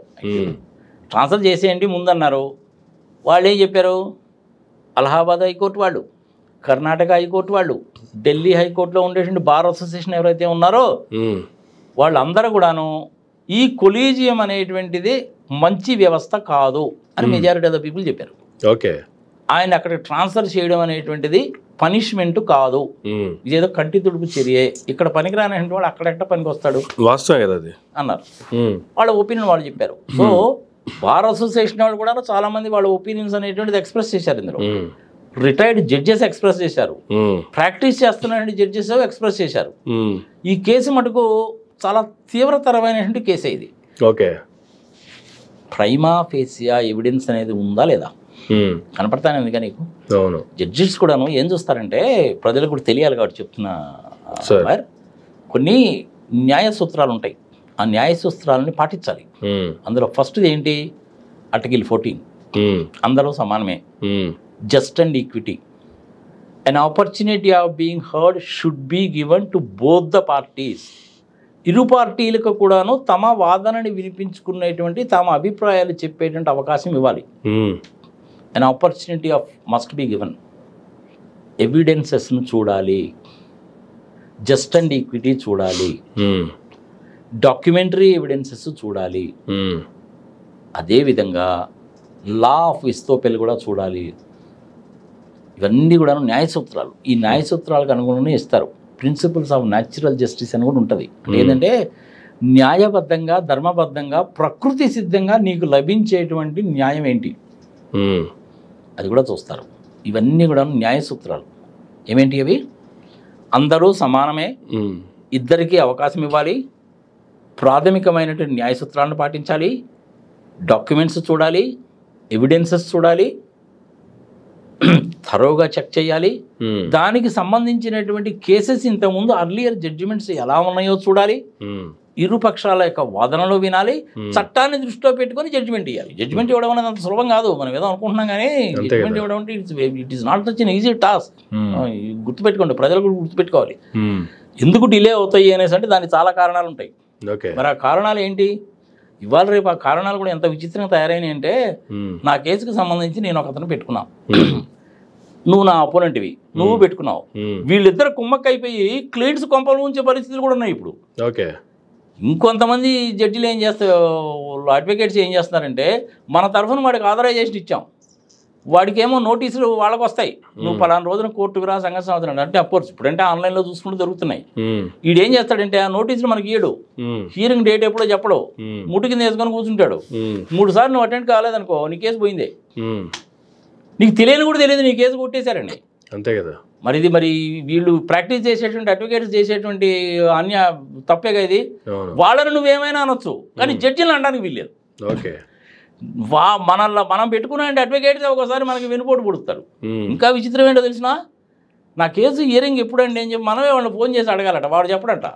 ట్రాన్స్ఫర్ చేసేయండి ముందన్నారు. వాళ్ళు ఏం చెప్పారు? అలహాబాద్ హైకోర్టు వాళ్ళు, కర్ణాటక హైకోర్టు వాళ్ళు, ఢిల్లీ హైకోర్టులో ఉండేటువంటి బార్ అసోసియేషన్ ఎవరైతే ఉన్నారో వాళ్ళందరూ కూడాను ఈ కొలీజియం అనేటువంటిది మంచి వ్యవస్థ కాదు అని మెజారిటీ ఆఫ్ ద పీపుల్ చెప్పారు. ఓకే. ఆయన అక్కడ ట్రాన్స్ఫర్ చేయడం అనేటువంటిది పనిష్మెంట్ కాదు, ఇదేదో కంటి తుడుపు చర్యే, ఇక్కడ పనికిరానంటే వాడు అక్కడెక్కడ పనికి వస్తాడు వాస్తవం కదా అది అన్నారు. వాళ్ళ ఒపీనియన్ వాళ్ళు చెప్పారు. సో బార్ అసోసియేషన్ వాళ్ళు కూడా చాలా మంది వాళ్ళ ఒపీనియన్స్ అనేటువంటిది ఎక్స్ప్రెస్ చేశారు. ఇందులో రిటైర్డ్ జడ్జెస్ ఎక్స్ప్రెస్ చేశారు, ప్రాక్టీస్ చేస్తున్న జడ్జెస్ ఎక్స్ప్రెస్ చేశారు. ఈ కేసు మటుకు చాలా తీవ్రతరమైనటువంటి కేసే ఇది. ఓకే. ప్రైమా ఫేసియా ఎవిడెన్స్ అనేది ఉందా లేదా కనపడతానే ఉంది. కానీ నీకు జడ్జెస్ కూడాను ఏం చూస్తారంటే ప్రజలకు కూడా తెలియాలి కాబట్టి చెప్తున్నా, కొన్ని న్యాయ సూత్రాలు ఉంటాయి. ఆ న్యాయ సూత్రాలని పాటించాలి. అందులో ఫస్ట్ది ఏంటి? ఆర్టికల్ 14 అందరూ సమానమే, just and equity, an opportunity of being heard should be given to both the parties. ఇరు పార్టీలకు కూడాను తమ వాదనని వినిపించుకునేటువంటి తమ అభిప్రాయాలు చెప్పేటువంటి అవకాశం ఇవ్వాలి. an opportunity of must be given. ఎవిడెన్సెస్ను చూడాలి, జస్ట్ అండ్ ఈక్విటీ చూడాలి, డాక్యుమెంటరీ ఎవిడెన్సెస్ చూడాలి, అదేవిధంగా లా ఆఫ్ విస్తోపెల్ కూడా చూడాలి. ఇవన్నీ కూడా న్యాయ సూత్రాలు. ఈ న్యాయ సూత్రాలకు అనుగుణంగా ఇస్తారు. ప్రిన్సిపల్స్ ఆఫ్ న్యాచురల్ జస్టిస్ అని కూడా ఉంటుంది. ఏంటంటే న్యాయబద్ధంగా ధర్మబద్ధంగా ప్రకృతి సిద్ధంగా నీకు లభించేటువంటి న్యాయం ఏంటి అది కూడా చూస్తారు. ఇవన్నీ కూడా న్యాయ సూత్రాలు. ఏమేంటి అవి? అందరూ సమానమే, ఇద్దరికీ అవకాశం ఇవ్వాలి, ప్రాథమికమైనటువంటి న్యాయ సూత్రాలను పాటించాలి, డాక్యుమెంట్స్ చూడాలి, ఎవిడెన్సెస్ చూడాలి, థరోగా చెక్ చేయాలి, దానికి సంబంధించినటువంటి కేసెస్ ఇంతకుముందు అర్లియర్ జడ్జిమెంట్స్ ఎలా ఉన్నాయో చూడాలి, ఇరు పక్షాల యొక్క వాదనలు వినాలి, చట్టాన్ని దృష్టిలో పెట్టుకొని జడ్జిమెంట్ ఇవ్వాలి. జడ్జిమెంట్ ఇవ్వడం అనేది అంత సులభం కాదు, మనం ఏదో అనుకుంటున్నాం కానీ జడ్జిమెంట్ ఇవ్వడం అంటే it is not such an easy task. గుర్తుపెట్టుకోండి, ప్రజలు కూడా గుర్తుపెట్టుకోవాలి. ఎందుకు డిలే అవుతాయి అనేసి అంటే దానికి చాలా కారణాలు ఉంటాయి. మరి ఆ కారణాలు ఏంటి? ఇవాళ రేపు ఆ కారణాలు కూడా ఎంత విచిత్రంగా తయారైనాయి అంటే, నా కేసుకు సంబంధించి నేను ఒక అతను పెట్టుకున్నాను, నువ్వు నా అపోనెంట్వి, నువ్వు పెట్టుకున్నావు, వీళ్ళిద్దరు కుమ్మక్కైపోయి క్లీన్స్ కొంపలు ఉంచే పరిస్థితులు కూడా ఉన్నాయి ఇప్పుడు. ఓకే. ఇంకొంతమంది జడ్జిలు ఏం చేస్తారు, అడ్వకేట్స్ ఏం చేస్తున్నారంటే, మన తరఫున వాడికి ఆథరైజేషన్ ఇచ్చాం, వాడికేమో నోటీసులు వాళ్ళకి వస్తాయి, నువ్వు పలానా రోజున కోర్టుకు రా సంగతి అవుతున్నాడు అంటే. అఫ్కోర్స్ ఇప్పుడంటే ఆన్లైన్లో చూసుకుంటూ జరుగుతున్నాయి. వీడేం చేస్తాడంటే ఆ నోటీసులు మనకి ఇయ్యడు, హియరింగ్ డేట్ ఎప్పుడో చెప్పడు, ముట్టు కింద వేసుకొని కూర్చుంటాడు. 3 సార్లు నువ్వు అటెండ్ కాలేదనుకో నీ కేసు పోయిందే, నీకు తెలియని కూడా తెలియదు నీ కేసు కొట్టేశారండి. అంతే కదా. మరి ఇది మరి వీళ్ళు ప్రాక్టీస్ చేసేటువంటి అడ్వకేట్స్ చేసేటువంటి తప్పేగా ఇది. వాళ్ళని నువ్వేమైనా అనొచ్చు కానీ జడ్జిలను అనడానికి వీల్లేదు. ఓకే. మనం పెట్టుకున్న అడ్వకేట్స్ ఒకసారి మనకి వెనుపోటు పుడుతారు. ఇంకా విచిత్రం ఏంటో తెలిసిన, నా కేసు హియరింగ్ ఎప్పుడండి అని చెప్పి మనమే వాళ్ళని ఫోన్ చేసి అడగాలట, వాడు చెప్పడంట.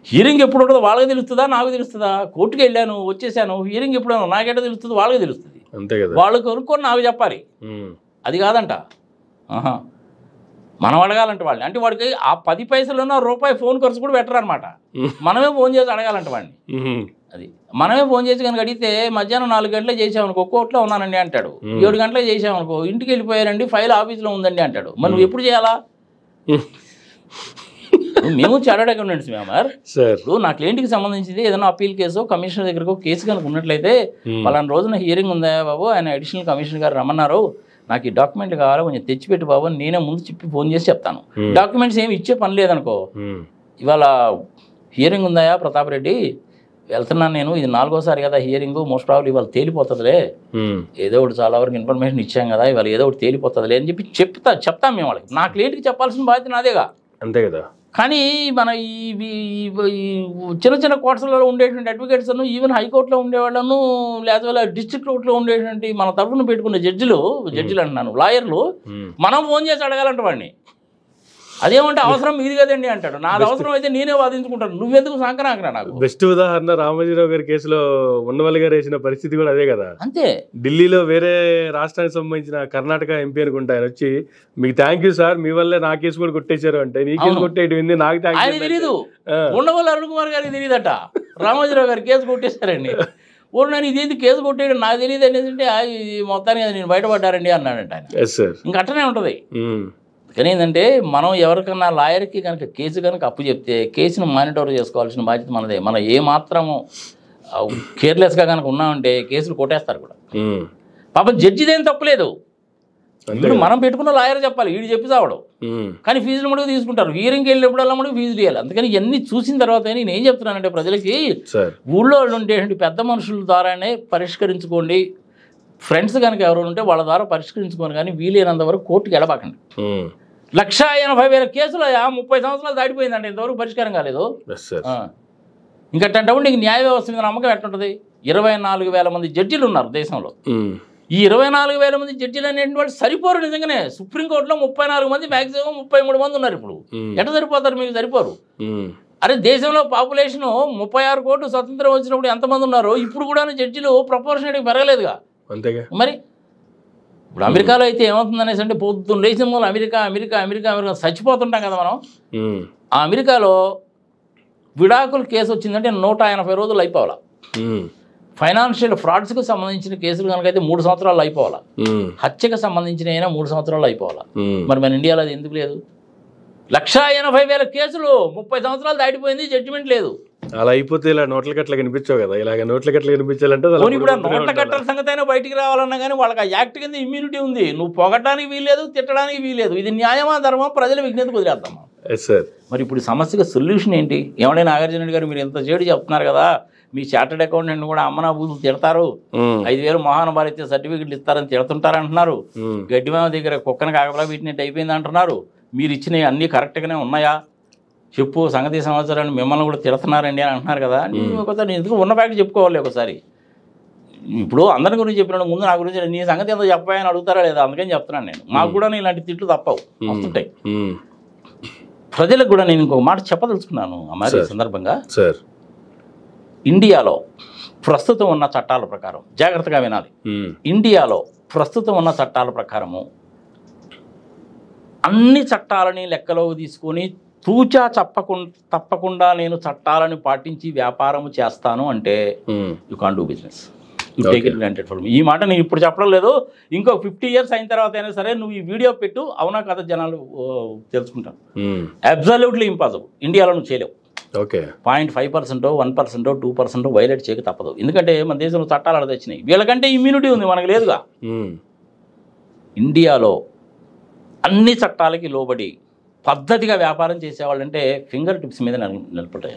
హియరింగ్ ఎప్పుడు ఉంటుందో వాళ్ళకి తెలుస్తుందా నాకు తెలుస్తుందా? కోర్టుకు వెళ్ళాను వచ్చేసాను, హియరింగ్ ఎప్పుడు నాకెట తెలుస్తుంది? వాళ్ళకి తెలుస్తుంది. వాళ్ళు కొనుక్కొని నాకు చెప్పాలి, అది కాదంట. మనం అడగాలంటే వాళ్ళని, అంటే వాడికి ఆ 10 పైసలున్న రూపాయి ఫోన్ ఖర్చు కూడా బెటర్ అనమాట. మనమే ఫోన్ చేసి అడగాలంట వాడిని. అది మనమే ఫోన్ చేసి కనుక అడిగితే మధ్యాహ్నం 4 గంటలే చేసామనుకో కోర్టులో ఉన్నానండి అంటాడు, 7 గంటలే చేసామనుకో ఇంటికి వెళ్ళిపోయారండి ఫైల్ ఆఫీస్లో ఉందండి అంటాడు. మరి నువ్వు ఎప్పుడు చేయాలా? మేము చార్టర్డ్ అకౌంటెంట్స్ మేమర్. సార్ ఇప్పుడు నా క్లయింట్కి సంబంధించింది ఏదైనా అప్పీల్ కేసు కమిషనర్ దగ్గరకు కేసు కనుక ఉన్నట్లయితే పలానా రోజున హియరింగ్ ఉందా బాబు, ఆయన అడిషనల్ కమిషనర్ గారు రమ్మన్నారు, నాకు ఈ డాక్యుమెంట్లు కావాలో కొంచెం తెచ్చిపెట్టు బాబు, నేనే ముందు చెప్పి ఫోన్ చేసి చెప్తాను. డాక్యుమెంట్స్ ఏమి ఇచ్చే పని లేదనుకో, ఇవాళ హియరింగ్ ఉందా ప్రతాప్ రెడ్డి, వెళ్తున్నాను నేను, ఇది 4వ సారి కదా హియరింగ్, మోస్ట్ ప్రాబ్లీ ఇవాళ తేలిపోతుందిలే, ఏదో ఒకటి చాలా వరకు ఇన్ఫర్మేషన్ ఇచ్చాం కదా, ఇవాళ ఏదో ఒకటి తేలిపోతుందిలే అని చెప్పి చెప్తాం మేము వాళ్ళకి. నా క్లయింట్కి చెప్పాల్సిన బాధ్యత నాదేగా. అంతే కదా. కానీ మన ఈ చిన్న చిన్న కోర్ట్స్లలో ఉండేటువంటి అడ్వకేట్స్ ఈవెన్ హైకోర్టులో ఉండేవాళ్ళను లేదా డిస్ట్రిక్ట్ కోర్టులో ఉండేటువంటి మన తరఫున పెట్టుకున్న జడ్జిలు అంటున్నాను, లాయర్లు, మనం ఫోన్ చేసి అడగాలంట వాడిని. అదేమంటే అవసరం మీది కదండి అంటాడు. నాది అవసరం అయితే నేనే వాదించుకుంటాను, నువ్వెందుకు సంకరాకరా నాకు. బెస్ట్ ఉదాహరణ రామోజీరావు గారి కేసులో ఉండవల్లి గారు వేసిన పరిస్థితి కూడా అదే కదా. అంతే. ఢిల్లీలో వేరే రాష్ట్రానికి సంబంధించిన కర్ణాటక ఎంపీ అనుకుంటా, ఆయన వచ్చి మీకు థ్యాంక్ యూ సార్, మీ వల్లే నా కేసు కూడా కొట్టేశారు అంటే, నీ కేసు కొట్టేది నాకు ఆయన తెలియదు. ఉండవల్లి అరుణ్ కుమార్ గారికి తెలియదట రామోజీరావు గారు కేసు కొట్టేశారండి. నేను ఇదేంటి కేసు కొట్టేయడం నాకు తెలియదు అనేది అంటే, మొత్తానికి నేను బయటపడ్డారండి అన్నాడంట ఆయన. ఇంకా అట్టనే ఉంటుంది. కానీ ఏంటంటే మనం ఎవరికన్నా లాయర్కి కనుక కేసు కనుక అప్పు చెప్తే కేసును మానిటర్ చేసుకోవాల్సిన బాధ్యత మనదే. మనం ఏమాత్రము కేర్లెస్గా కనుక ఉన్నామంటే కేసులు కొట్టేస్తారు కూడా. పాపం జడ్జిదేం తప్పులేదు, ఇప్పుడు మనం పెట్టుకున్న లాయర్ చెప్పాలి, వీడు చెప్పి చావడం. కానీ ఫీజులు మటుకు తీసుకుంటారు, హియరింగ్కి వెళ్ళినప్పుడల్లా మటుకు ఫీజులు ఇవ్వాలి. అందుకని ఇవన్నీ చూసిన తర్వాత నేను ఏం చెప్తున్నానంటే ప్రజలకి, ఊళ్ళో ఉండేటువంటి పెద్ద మనుషుల ద్వారానే పరిష్కరించుకోండి. ఫ్రెండ్స్ కనుక ఎవరు ఉంటే వాళ్ళ ద్వారా పరిష్కరించుకోండి, కానీ వీలైనంత వరకు కోర్టుకి ఎడబాకండి. 1,80,000 కేసులు 30 సంవత్సరాలు దాటిపోయిందంటే ఇంతవరకు పరిష్కారం కాలేదు. ఇంకట్టంటే నీకు న్యాయ వ్యవస్థ మీద నమ్మకం ఎట్లుంటుంది? 24,000 మంది జడ్జిలు ఉన్నారు దేశంలో. ఈ 24,000 మంది జడ్జిలు అనేటువంటి వాళ్ళు సరిపోరు నిజంగానే. సుప్రీంకోర్టులో 34 మంది, మ్యాక్సిమం 33 మంది ఉన్నారు. ఇప్పుడు ఎట్లా సరిపోతారు? మీకు సరిపోరు. అరే దేశంలో పాపులేషన్ 36 కోట్లు స్వతంత్రం వచ్చినప్పుడు ఎంతమంది ఉన్నారో ఇప్పుడు కూడా జడ్జిలు ప్రపోర్షనేట్గా పెరగలేదుగా. మరి ఇప్పుడు అమెరికాలో అయితే ఏమవుతుందనేసి అంటే పొద్దున్న లేచిన మూలం అమెరికా అమెరికా అమెరికా అమెరికా చచ్చిపోతుంటాం కదా మనం. ఆ అమెరికాలో విడాకుల కేసు వచ్చిందంటే 180 రోజులు అయిపోవాలా. ఫైనాన్షియల్ ఫ్రాడ్స్కి సంబంధించిన కేసులు కనుక అయితే 3 సంవత్సరాలు అయిపోవాలా. హత్యకు సంబంధించిన అయినా 3 సంవత్సరాలు అయిపోవాలా. మరి మన ఇండియాలో అది ఎందుకు లేదు? 1,80,000 కేసులు 30 సంవత్సరాలు దాటిపోయింది, జడ్జిమెంట్ లేదు. అలా అయిపోతే ఇలా నోట్ల కట్టలు కనిపించావు కదా, ఇలాగ నోట్ల కట్టలు కనిపించాలంటే ఇప్పుడు నోట్ల కట్టల సంగతి అయినా బయటికి రావాలన్నా కానీ వాళ్ళకి ఆ యాక్ట్ కింద ఇమ్యూనిటీ ఉంది. నువ్వు పొగడానికి వీల్లేదు, తిట్టడానికి వీల్లేదు. ఇది న్యాయమా ధర్మం? ప్రజల విజ్ఞతకు వదిలేద్దామా? మరి ఇప్పుడు సమస్యగా సొల్యూషన్ ఏంటి? ఏమంటే నాగార్జున రెడ్డి గారు మీరు ఎంత చేడు చెప్తున్నారు కదా, మీ చార్టెడ్ అకౌంటెంట్ కూడా అమ్మనా బూతులు తిడతారు, 5,000 మహానుభావులు ఇస్తే సర్టిఫికెట్లు ఇస్తారని తిడుతుంటారు అంటున్నారు, గడ్డిమామ దగ్గర కుక్కను కాకలా పెట్టినట్టు అయిపోయింది అంటున్నారు, మీరు ఇచ్చినవి అన్నీ కరెక్ట్గానే ఉన్నాయా చెప్పు, సంగతి సమాచారాన్ని మిమ్మల్ని కూడా తిడుతున్నారండి అని అంటున్నారు కదా. ఒకసారి నేను ఎందుకు ఉన్న ఫ్యాక్ట్ చెప్పుకోవాలి ఒకసారి. ఇప్పుడు అందరి గురించి చెప్పిన ముందు నా గురించి నీ సంగతి ఎంతో చెప్పాయని అడుగుతారా లేదా, అందుకని చెప్తున్నాను నేను. మాకు కూడా ఇలాంటి తిట్లు తప్పవు, వస్తుంటాయి. ప్రజలకు కూడా నేను ఇంకొక మాట చెప్పదలుచుకున్నాను అమ్మాయి ఈ సందర్భంగా. ఇండియాలో ప్రస్తుతం ఉన్న చట్టాల ప్రకారం జాగ్రత్తగా వినాలి. ఇండియాలో ప్రస్తుతం ఉన్న చట్టాల ప్రకారము అన్ని చట్టాలని లెక్కలోకి తీసుకొని తూచా తప్పకుండా నేను చట్టాలను పాటించి వ్యాపారం చేస్తాను అంటే you can't do business, you take it granted for me. ఈ మాట నేను ఇప్పుడు చెప్పడం లేదు, ఇంకో 50 years అయిన తర్వాత అయినా సరే నువ్వు ఈ వీడియో పెట్టు, అవునా కదా జనాలు తెలుసుకుంటాను. Absolutely impossible. ఇండియాలో నువ్వు చేయలేవు. 0.5%, 1%, 2% వైలేట్ చేయక తప్పదు. ఎందుకంటే మన దేశంలో చట్టాలు అలా తెచ్చినాయి. వీళ్ళకంటే ఇమ్యూనిటీ ఉంది, మనకు లేదుగా. ఇండియాలో అన్ని చట్టాలకి లోబడి పద్ధతిగా వ్యాపారం చేసేవాళ్ళంటే ఫింగర్ టిప్స్ మీద నిలబడ్డాయి.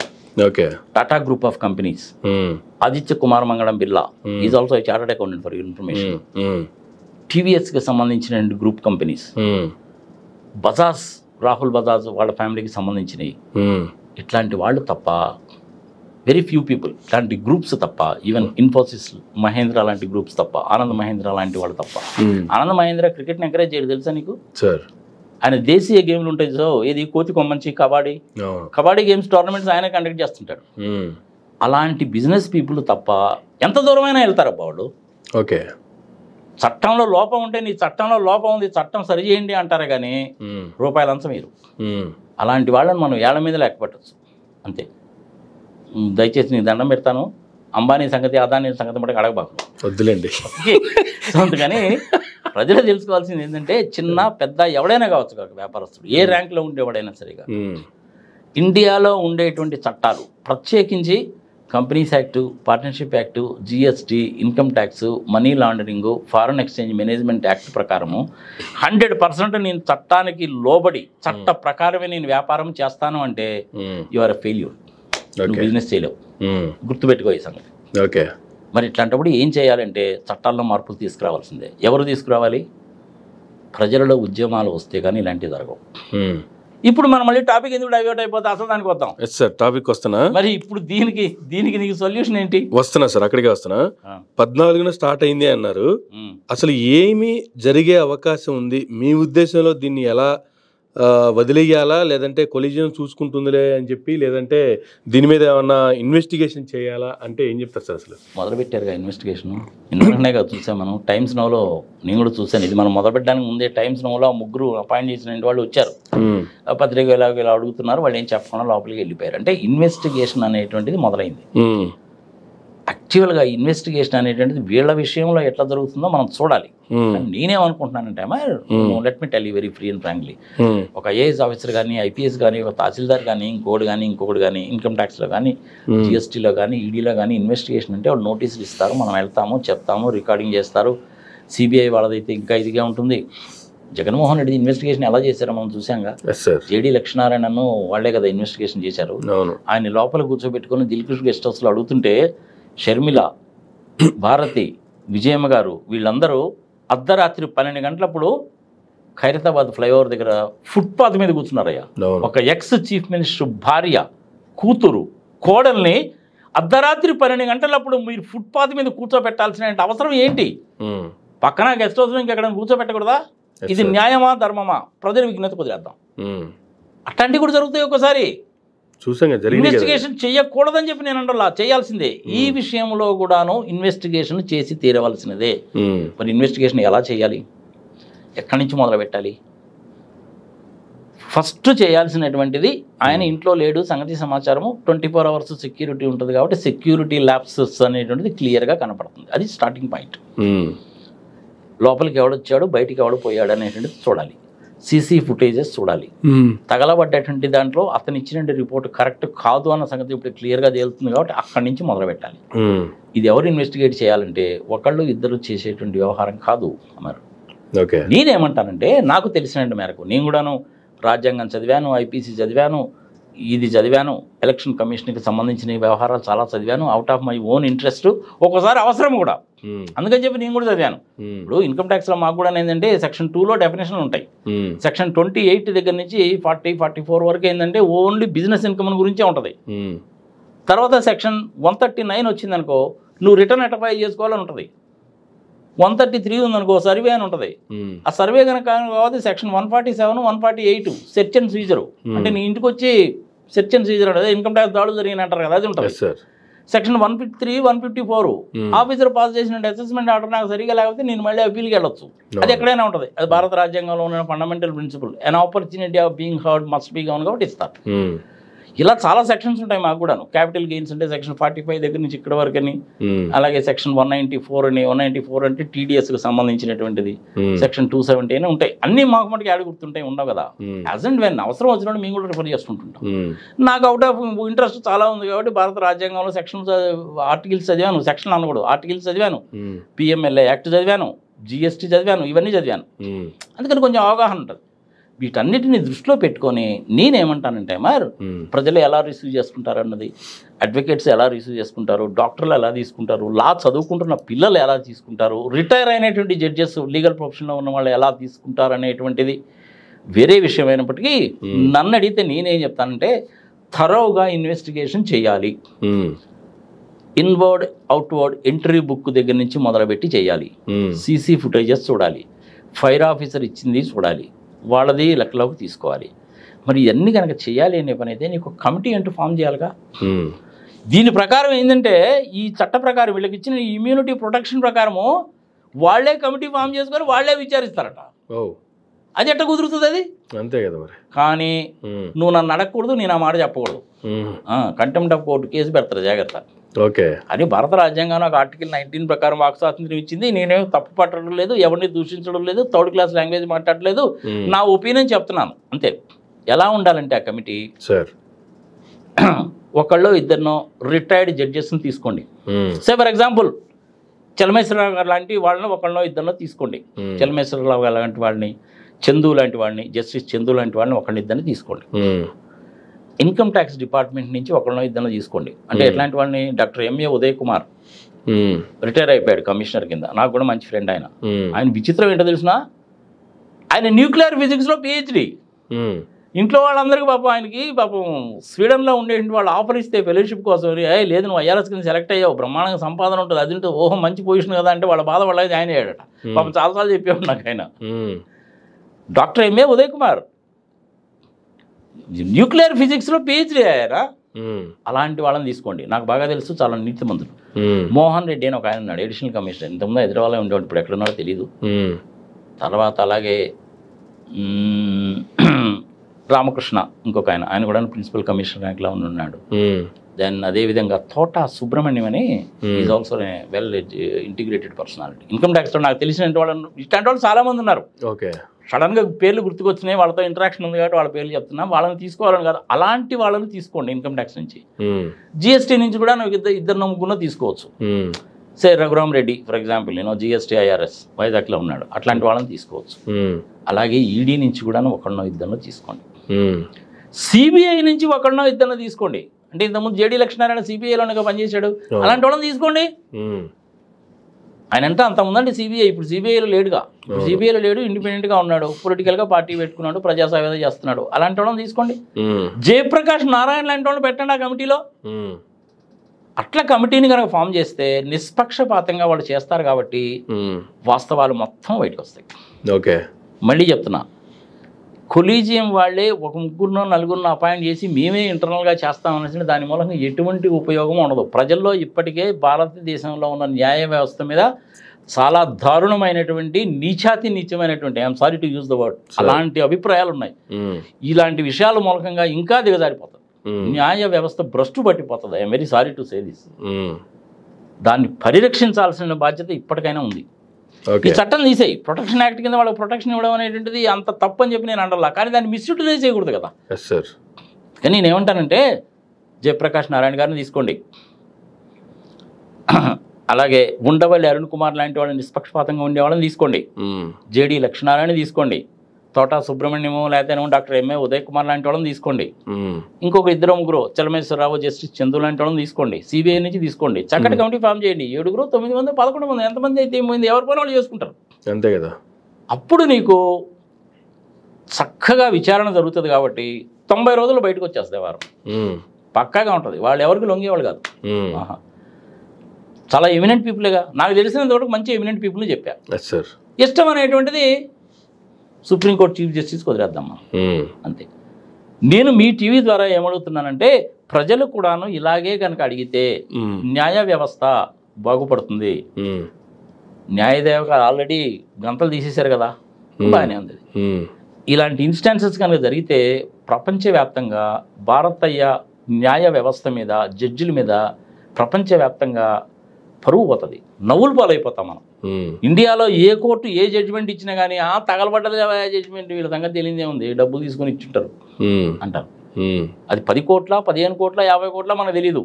Tata group of companies, Aditya Kumar Mangalam Birla is also a chartered accountant for information. టీవీఎస్కి సంబంధించిన గ్రూప్ కంపెనీస్, బజాజ్, రాహుల్ బజాజ్ వాళ్ళ ఫ్యామిలీకి సంబంధించినవి, ఇట్లాంటి వాళ్ళు తప్ప వెరీ ఫ్యూ పీపుల్, ఇట్లాంటి గ్రూప్స్ తప్ప, ఈవెన్ ఇన్ఫోసిస్, మహేంద్ర లాంటి గ్రూప్స్ తప్ప, ఆనంద్ మహేంద్ర లాంటి వాళ్ళు తప్ప. ఆనంద్ మహేంద్ర క్రికెట్ని ఎంకరేజ్ చేయడు తెలుసా నీకు? ఆయన దేశీయ గేమ్లు ఉంటాయి సో, ఏది కోతి కొమ్మంచి, కబడ్డీ గేమ్స్ టోర్నమెంట్స్ ఆయన కండక్ట్ చేస్తుంటాడు. అలాంటి బిజినెస్ పీపుల్ తప్ప ఎంత దూరమైనా వెళ్తారబ్బా వాళ్ళు. చట్టంలో లోపం ఉంటే నీ చట్టంలో లోపం ఉంది, చట్టం సరిచేయండి అంటారే కానీ రూపాయలు అంచ మీరు. అలాంటి వాళ్ళని మనం ఏళ్ల మీద లెక్క పెట్టచ్చు అంతే. దయచేసి నీకు దండం పెడతాను, అంబానీ సంగతి అదానీ సంగతి మటుకు అడగబాకు, వద్దులేండి. అందుకని ప్రజలు తెలుసుకోవాల్సింది ఏంటంటే చిన్న పెద్ద ఎవడైనా కావచ్చు కాక వ్యాపారస్తుడు, ఏ ర్యాంక్లో ఉండేవాడైనా సరిగా ఇండియాలో ఉండేటువంటి చట్టాలు ప్రత్యేకించి companies act, partnership act, GST, income tax, money laundering, foreign exchange management act ప్రకారము 100% నేను చట్టానికి లోబడి చట్ట ప్రకారమే నేను వ్యాపారం చేస్తాను అంటే యు ఆర్ ఎ ఫెయిల్యూర్. నువ్వు బిజినెస్ చేయలేవు. గుర్తుపెట్టుకో ఈ సంగతి. ఓకే. మరి ఇట్లాంటప్పుడు ఏం చేయాలంటే చట్టాల్లో మార్పులు తీసుకురావాల్సిందే. ఎవరు తీసుకురావాలి? ప్రజలలో ఉద్యమాలు వస్తే కానీ ఇలాంటివి జరగవు. ఇప్పుడు మనం మళ్ళీ టాపిక్ ఎందుకు డైవర్ట్ అయిపోతే అసలు దానికి వద్దాం. సార్ టాపిక్ వస్తున్నా. మరి ఇప్పుడు దీనికి నీకు సొల్యూషన్ ఏంటి? వస్తున్నా సార్, అక్కడికే వస్తున్నా. 14న స్టార్ట్ అయింది అన్నారు. అసలు ఏమి జరిగే అవకాశం ఉంది మీ ఉద్దేశంలో? దీన్ని ఎలా వదిలేయాలా, లేదంటే కొలిజియం చూసుకుంటుందిలే అని చెప్పి, లేదంటే దీని మీద ఏమన్నా ఇన్వెస్టిగేషన్ చేయాలా అంటే ఏం చెప్తారు సార్? అసలు మొదలుపెట్టారుగా ఇన్వెస్టిగేషన్. ఇందులోనే కదా చూసాం మనం. టైమ్స్ నౌలో నేను కూడా చూశాను. ఇది మనం మొదలుపెట్టడానికి ముందే టైమ్స్ నౌలో 3 అపాయింట్ చేసిన వాళ్ళు వచ్చారు. పత్రిక ఇలా అడుగుతున్నారు. వాళ్ళు ఏం చెప్పకుండా లోపలికి వెళ్ళిపోయారు. అంటే ఇన్వెస్టిగేషన్ అనేటువంటిది మొదలైంది. యాక్చువల్గా ఇన్వెస్టిగేషన్ అనేటువంటిది వీళ్ళ విషయంలో ఎట్లా జరుగుతుందో మనం చూడాలి. నేనేమనుకుంటున్నానంటే let me tell you very free and frankly, ఒక ఐఏఎస్ ఆఫీసర్ కానీ, ఐపీఎస్ కానీ, ఒక తహసీల్దార్ కానీ, ఇంకొకటి కానీ, ఇన్కమ్ ట్యాక్స్లో కానీ, జిఎస్టీలో కానీ, ఈడీలో కానీ ఇన్వెస్టిగేషన్ అంటే వాళ్ళు నోటీసులు ఇస్తారు. మనం వెళ్తాము, చెప్తాము, రికార్డింగ్ చేస్తారు. సిబిఐ వాళ్ళదైతే ఇంకా ఇదిగా ఉంటుంది. జగన్మోహన్ రెడ్డి ఇన్వెస్టిగేషన్ ఎలా చేశారో మనం చూసాంగా. జేడీ లక్ష్మీనారాయణను వాళ్లే కదా ఇన్వెస్టిగేషన్ చేశారు. ఆయన లోపల కూర్చోబెట్టుకుని దిల్కుష్ గెస్ట్ హౌస్లో అడుగుతుంటే షర్మిల, భారతి, విజయమ్మ గారు వీళ్ళందరూ అర్ధరాత్రి 12 గంటలప్పుడు ఖైరతాబాద్ ఫ్లైఓవర్ దగ్గర ఫుట్పాత్ మీద కూర్చున్నారయ్యా. ఒక ఎక్స్ చీఫ్ మినిస్టర్ భార్య, కూతురు, కోడల్ని అర్ధరాత్రి 12 గంటలప్పుడు మీరు ఫుట్పాత్ మీద కూర్చోబెట్టాల్సిన అవసరం ఏంటి? పక్కన గెస్ట్ హౌస్లో ఇంకెక్కడ కూర్చోబెట్టకూడదా? ఇది న్యాయమా, ధర్మమా? ప్రజల విజ్ఞత కుదిరేద్దాం. అట్లాంటివి కూడా జరుగుతాయి ఒక్కసారి. ఇన్వెస్టిగేషన్ చేయకూడదని చెప్పి నేను అంటలా, చేయాల్సిందే. ఈ విషయంలో కూడాను ఇన్వెస్టిగేషన్ చేసి తీరవలసినదే. మరి ఇన్వెస్టిగేషన్ ఎలా చేయాలి? ఎక్కడి నుంచి మొదలు పెట్టాలి? ఫస్ట్ చేయాల్సినటువంటిది, ఆయన ఇంట్లో లేడు సంగతి సమాచారము, 24 hours సెక్యూరిటీ ఉంటుంది కాబట్టి సెక్యూరిటీ ల్యాప్సెస్ అనేటువంటిది క్లియర్గా కనపడుతుంది. అది స్టార్టింగ్ పాయింట్. లోపలికి ఎవడొచ్చాడు, బయటికి ఎవడు పోయాడు అనేటువంటిది చూడాలి. సీసీ ఫుటేజెస్ చూడాలి. తగలబడ్డటువంటి దాంట్లో అతను ఇచ్చిన రిపోర్ట్ కరెక్ట్ కాదు అన్న సంగతి ఇప్పుడు క్లియర్గా తేలుతుంది కాబట్టి అక్కడి నుంచి మొదలు పెట్టాలి. ఇది ఎవరు ఇన్వెస్టిగేట్ చేయాలంటే ఒకళ్ళు ఇద్దరు చేసేటువంటి వ్యవహారం కాదు. మరి నేనేమంటానంటే నాకు తెలిసిన మేరకు, నేను కూడాను రాజ్యాంగం చదివాను, ఐపీసీ చదివాను, ఇది చదివాను, ఎలక్షన్ కమిషన్కి సంబంధించిన వ్యవహారాలు చాలా చదివాను, out of my own interest, ఒక్కోసారి అవసరం కూడా. అందుకని చెప్పి నేను కూడా చదివాను. ఇప్పుడు ఇన్కమ్ ట్యాక్స్లో మాకు కూడా ఏంటంటే సెక్షన్ 2లో డెఫినేషన్ ఉంటాయి. సెక్షన్ 28 దగ్గర నుంచి 40-44 వరకు ఏంటంటే ఓన్లీ బిజినెస్ ఇన్కమ్ గురించే ఉంటుంది. తర్వాత సెక్షన్ 139 వచ్చిందనుకో, నువ్వు రిటర్న్ ఎట్ట ఫైల్ చేసుకోవాలని ఉంటుంది. 133 ఉందనుకో, సర్వే అని ఉంటుంది. ఆ సర్వే కనుక కాబట్టి సెక్షన్ 147, 148 సెర్చ్ అండ్ సీజరు. అంటే నీ ఇంటికి వచ్చి సెర్చ్ అండ్ సీజర్ అంటే ఇన్కమ్ ట్యాక్స్ దాడులు జరిగిన అంటారు కదా, అది ఉంటుంది. సెక్షన్ 153, 154 ఆఫీసర్ పాస్ చేసిన అసెస్మెంట్ ఆర్డర్ నాకు సరిగా లేకపోతే నేను మళ్ళీ అప్పీల్కి వెళ్ళొచ్చు. అది ఎక్కడైనా ఉంటుంది. అది భారత రాజ్యాంగంలో ఉన్న fundamental principle. An opportunity of being heard must be given కాబట్టి ఇస్తారు. ఇలా చాలా సెక్షన్స్ ఉంటాయి మాకు కూడాను. క్యాపిటల్ గెయిన్స్ అంటే సెక్షన్ 45 దగ్గర నుంచి ఇక్కడ వరకు అని, అలాగే సెక్షన్ 194 అని, 194 అంటే టీడీఎస్కి సంబంధించినటువంటిది, సెక్షన్ 270 అని ఉంటాయి. అన్ని మాకు మటుకు యాడ్ గుర్తుంటాయి, ఉండవు కదా. యాజ్ అండ్ వెన్ అవసరం వచ్చినప్పుడు మేము కూడా రిఫర్ చేసుకుంటుంటాం. నాకు అవుట్ ఆఫ్ ఇంట్రెస్ట్ చాలా ఉంది కాబట్టి భారత రాజ్యాంగంలో సెక్షన్స్, ఆర్టికల్స్ చదివాను, సెక్షన్ అనకూడదు, ఆర్టికల్స్ చదివాను, పిఎంఎల్ఏ యాక్ట్ చదివాను, జిఎస్టీ చదివాను, ఇవన్నీ చదివాను. అందుకని కొంచెం అవగాహన ఉంటుంది. వీటన్నిటిని దృష్టిలో పెట్టుకొని నేనేమంటానంటే మరి ప్రజలు ఎలా రిసీవ్ చేసుకుంటారు అన్నది, అడ్వకేట్స్ ఎలా రిసీవ్ చేసుకుంటారు, డాక్టర్లు ఎలా తీసుకుంటారు, లా చదువుకుంటున్న పిల్లలు ఎలా తీసుకుంటారు, రిటైర్ అయినటువంటి జడ్జెస్, లీగల్ ప్రొఫెషన్లో ఉన్న వాళ్ళు ఎలా తీసుకుంటారు అనేటువంటిది వేరే విషయం అయినప్పటికీ నన్ను అడిగితే నేనేం చెప్తానంటే థరోగా ఇన్వెస్టిగేషన్ చేయాలి. ఇన్వర్డ్, అవుట్వర్డ్ ఎంట్రీ బుక్ దగ్గర నుంచి మొదలుపెట్టి చేయాలి. సీసీ ఫుటేజెస్ చూడాలి, ఫైర్ ఆఫీసర్ ఇచ్చింది చూడాలి, వాళ్ళది లెక్కలోకి తీసుకోవాలి. మరి ఇవన్నీ కనుక చేయాలి అనే పని అయితే నీకు కమిటీ అంటూ ఫామ్ చేయాలిగా. దీని ప్రకారం ఏంటంటే ఈ చట్ట ప్రకారం వీళ్ళకి ఇచ్చిన ఇమ్యూనిటీ ప్రొటెక్షన్ ప్రకారము వాళ్లే కమిటీ ఫామ్ చేసుకొని వాళ్లే విచారిస్తారట. అది ఎట్ట కుదురుతుంది? అది అంతే కదా మరి. కానీ నువ్వు నన్ను అడగకూడదు, నేను ఆ మాట చెప్పకూడదు. కంటెంప్ట్ ఆఫ్ కోర్టు కేసు పెడతారు, జాగ్రత్త. అని భారత రాజ్యాంగం ఒక ఆర్టికల్ 19 ప్రకారం వాక్ స్వాతంత్ర్యం ఇచ్చింది. నేనేం తప్పు పట్టడం లేదు, ఎవరిని దూషించడం లేదు, 3rd క్లాస్ లాంగ్వేజ్ మాట్లాడలేదు, నా ఒపీనియన్ చెప్తున్నాను అంతే. ఎలా ఉండాలంటే ఆ కమిటీ ఒకళ్ళు ఇద్దరినో రిటైర్డ్ జడ్జెస్ని తీసుకోండి. సే ఫర్ ఎగ్జాంపుల్ చలమేశ్వరరావు గారు లాంటి వాళ్ళని ఒకళ్ళనో ఇద్దరినో తీసుకోండి. చలమేశ్వరరావు గారు లాంటి వాళ్ళని, చందు లాంటి వాడిని, జస్టిస్ చందు లాంటి వాళ్ళని ఒకళ్ళిద్దరిని తీసుకోండి. ఇన్కమ్ ట్యాక్స్ డిపార్ట్మెంట్ నుంచి ఒకళ్ళనో ఇద్దరినో తీసుకోండి. అంటే ఎట్లాంటి వాళ్ళని, doctor MA Uday Kumar retire అయిపోయాడు కమిషనర్ కింద, నాకు కూడా మంచి ఫ్రెండ్ ఆయన. ఆయన విచిత్రం ఏంటో తెలిసిన, ఆయన న్యూక్లియర్ ఫిజిక్స్లో PhD. ఇంట్లో వాళ్ళందరికీ పాపం ఆయనకి స్వీడన్లో ఉండేటువంటి వాళ్ళు ఆఫర్ ఇస్తే ఫెలోషిప్ కోసం, లేదు నువ్వు IRS కింద సెలెక్ట్ అయ్యావు, బ్రహ్మాండంగా సంపాదన ఉంటుంది, అది ఉంటే ఓహో మంచి పొజిషన్ కదా అంటే వాళ్ళ బాధ వాళ్ళకి ఆయన అయ్యాడట. పాపం చాలాసార్లు చెప్పాడు నాకు ఆయన. Doctor MA Uday Kumar nuclear ఫిజిక్స్లో PhD అయ్యారా. అలాంటి వాళ్ళని తీసుకోండి. నాకు బాగా తెలుసు, చాలా నీతిమంతులు. మోహన్ రెడ్డి అని ఒక ఆయన ఉన్నాడు, అడిషనల్ కమిషనర్. ఇంతకుముందు హైదరాబాద్లో ఉండేవాడు, ఇప్పుడు ఎక్కడున్నాడో తెలియదు. తర్వాత అలాగే రామకృష్ణ ఇంకొక ఆయన, ఆయన కూడా ప్రిన్సిపల్ కమిషనర్ ర్యాంక్లో ఉన్నాడు. దెన్ అదేవిధంగా తోట సుబ్రహ్మణ్యం అని is also well integrated personality. Income ట్యాక్స్లో నాకు తెలిసిన వాళ్ళు, ఇట్లాంటి వాళ్ళు చాలామంది ఉన్నారు. సడన్గా పేర్లు గుర్తుకొచ్చినాయి, వాళ్ళతో ఇంటరాక్షన్ ఉంది కాబట్టి వాళ్ళ పేర్లు చెప్తున్నాం. వాళ్ళని తీసుకోవాలని కాదు, అలాంటి వాళ్ళని తీసుకోండి ఇన్కమ్ ట్యాక్స్ నుంచి. GST నుంచి కూడా నువ్వు ఇద్దరు ముగ్గురు తీసుకోవచ్చు. Say Raghuram Reddy for example, GST IRS వైజాగ్లో ఉన్నాడు, అట్లాంటి వాళ్ళని తీసుకోవచ్చు. అలాగే ED నుంచి కూడా ఒకళ్ళనో ఇద్దరినో తీసుకోండి. CBI నుంచి ఒకళ్ళనో ఇద్దరినో తీసుకోండి. అంటే ఇంతకుముందు JD లక్ష్మీనారాయణ CBIలోనే పనిచేశాడు, అలాంటి వాళ్ళని తీసుకోండి. ఆయన అంటే అంతకుముందంటే CBI, ఇప్పుడు CBIలో లేడుగా. ఇప్పుడు CBIలో లేడు, ఇండిపెండెంట్గా ఉన్నాడు, పొలిటికల్గా పార్టీ పెట్టుకున్నాడు, ప్రజాసేవ చేస్తున్నాడు. అలాంటి వాళ్ళని తీసుకోండి. జయప్రకాష్ నారాయణ లాంటి వాళ్ళు పెట్టండి ఆ కమిటీలో. అట్లా కమిటీని కనుక ఫామ్ చేస్తే నిష్పక్షపాతంగా వాళ్ళు చేస్తారు కాబట్టి వాస్తవాలు మొత్తం బయటకు వస్తాయి. మళ్ళీ చెప్తున్నా, కొలీజియం వాళ్ళే ఒక ముగ్గురునో నలుగురినో అపాయింట్ చేసి మేమే ఇంటర్నల్గా చేస్తామనేసి దాని మూలంగా ఎటువంటి ఉపయోగం ఉండదు. ప్రజల్లో ఇప్పటికే భారతదేశంలో ఉన్న న్యాయ వ్యవస్థ మీద చాలా దారుణమైనటువంటి నీచమైనటువంటి, I'm sorry to use the word, అలాంటి అభిప్రాయాలు ఉన్నాయి. ఇలాంటి విషయాల మూలకంగా ఇంకా దిగజారిపోతుంది, న్యాయ వ్యవస్థ భ్రష్టు పట్టిపోతుంది. I'm very sorry to say this. దాన్ని పరిరక్షించాల్సిన బాధ్యత ఇప్పటికైనా ఉంది. ఈ చట్టం తీసేయి, ప్రొటెక్షన్ యాక్ట్ కింద వాళ్ళకి ప్రొటెక్షన్ ఇవ్వడం అనేటువంటిది అంత తప్పు అని చెప్పి నేను అంటలా, కానీ దాన్ని మిస్యూటిలైజ్ చేయకూడదు కదా. కానీ నేనేమంటానంటే జయప్రకాష్ నారాయణ గారిని తీసుకోండి, అలాగే ఉండవల్లి అరుణ్ కుమార్ లాంటి వాళ్ళని నిష్పక్షపాతంగా ఉండే వాళ్ళని తీసుకోండి, JD లక్ష్మీనారాయణ తీసుకోండి, తోట సుబ్రహ్మణ్యము లేకపోతే డాక్టర్ ఎంఏ ఉదయ్ కుమార్ లాంటి వాళ్ళని తీసుకోండి. ఇంకొక ఇద్దరు ముగ్గురు చలమేశ్వరరావు, జస్టిస్ చందు లాంటి వాళ్ళని తీసుకోండి. CBI నుంచి తీసుకోండి. చక్కటి కమిటీ ఫామ్ చేయండి. 7, 9, 11 మంది, ఎంతమంది అయితే ఏమైంది, ఎవరి పని వాళ్ళు చేసుకుంటారు, అంతే కదా. అప్పుడు నీకు చక్కగా విచారణ జరుగుతుంది కాబట్టి 90 రోజులు బయటకు వచ్చేస్తాయి వారం, పక్కాగా ఉంటుంది. వాళ్ళు ఎవరికి లొంగేవాళ్ళు కాదు. చాలా ఎమినెంట్ పీపుల్గా నాకు తెలిసినంత వరకు మంచి ఎమినెంట్ పీపుల్ని చెప్పారు. ఇష్టం అనేటువంటిది సుప్రీంకోర్టు చీఫ్ జస్టిస్కి వదిలేద్దామా, అంతే. నేను మీ టీవీ ద్వారా ఏమడుగుతున్నానంటే, ప్రజలు కూడాను ఇలాగే కనుక అడిగితే న్యాయ వ్యవస్థ బాగుపడుతుంది. న్యాయదేవత ఆల్రెడీ గంతలు తీసేశారు కదా, బాగానే ఉంది. ఇలాంటి ఇన్స్టాన్సెస్ కనుక జరిగితే ప్రపంచవ్యాప్తంగా భారతీయ న్యాయ వ్యవస్థ మీద, జడ్జిల మీద ప్రపంచవ్యాప్తంగా పరువు పోతుంది, నవ్వులు పాలైపోతాం మనం. ఇండియాలో ఏ కోర్టు ఏ జడ్జిమెంట్ ఇచ్చినా కానీ తగలబడ్డది జడ్జిమెంట్, వీళ్ళ సంగతి తెలియదే ఉంది, డబ్బులు తీసుకొని ఇచ్చుంటారు అంటారు. అది 10 కోట్ల 15 కోట్ల 50 కోట్ల మనకు తెలీదు.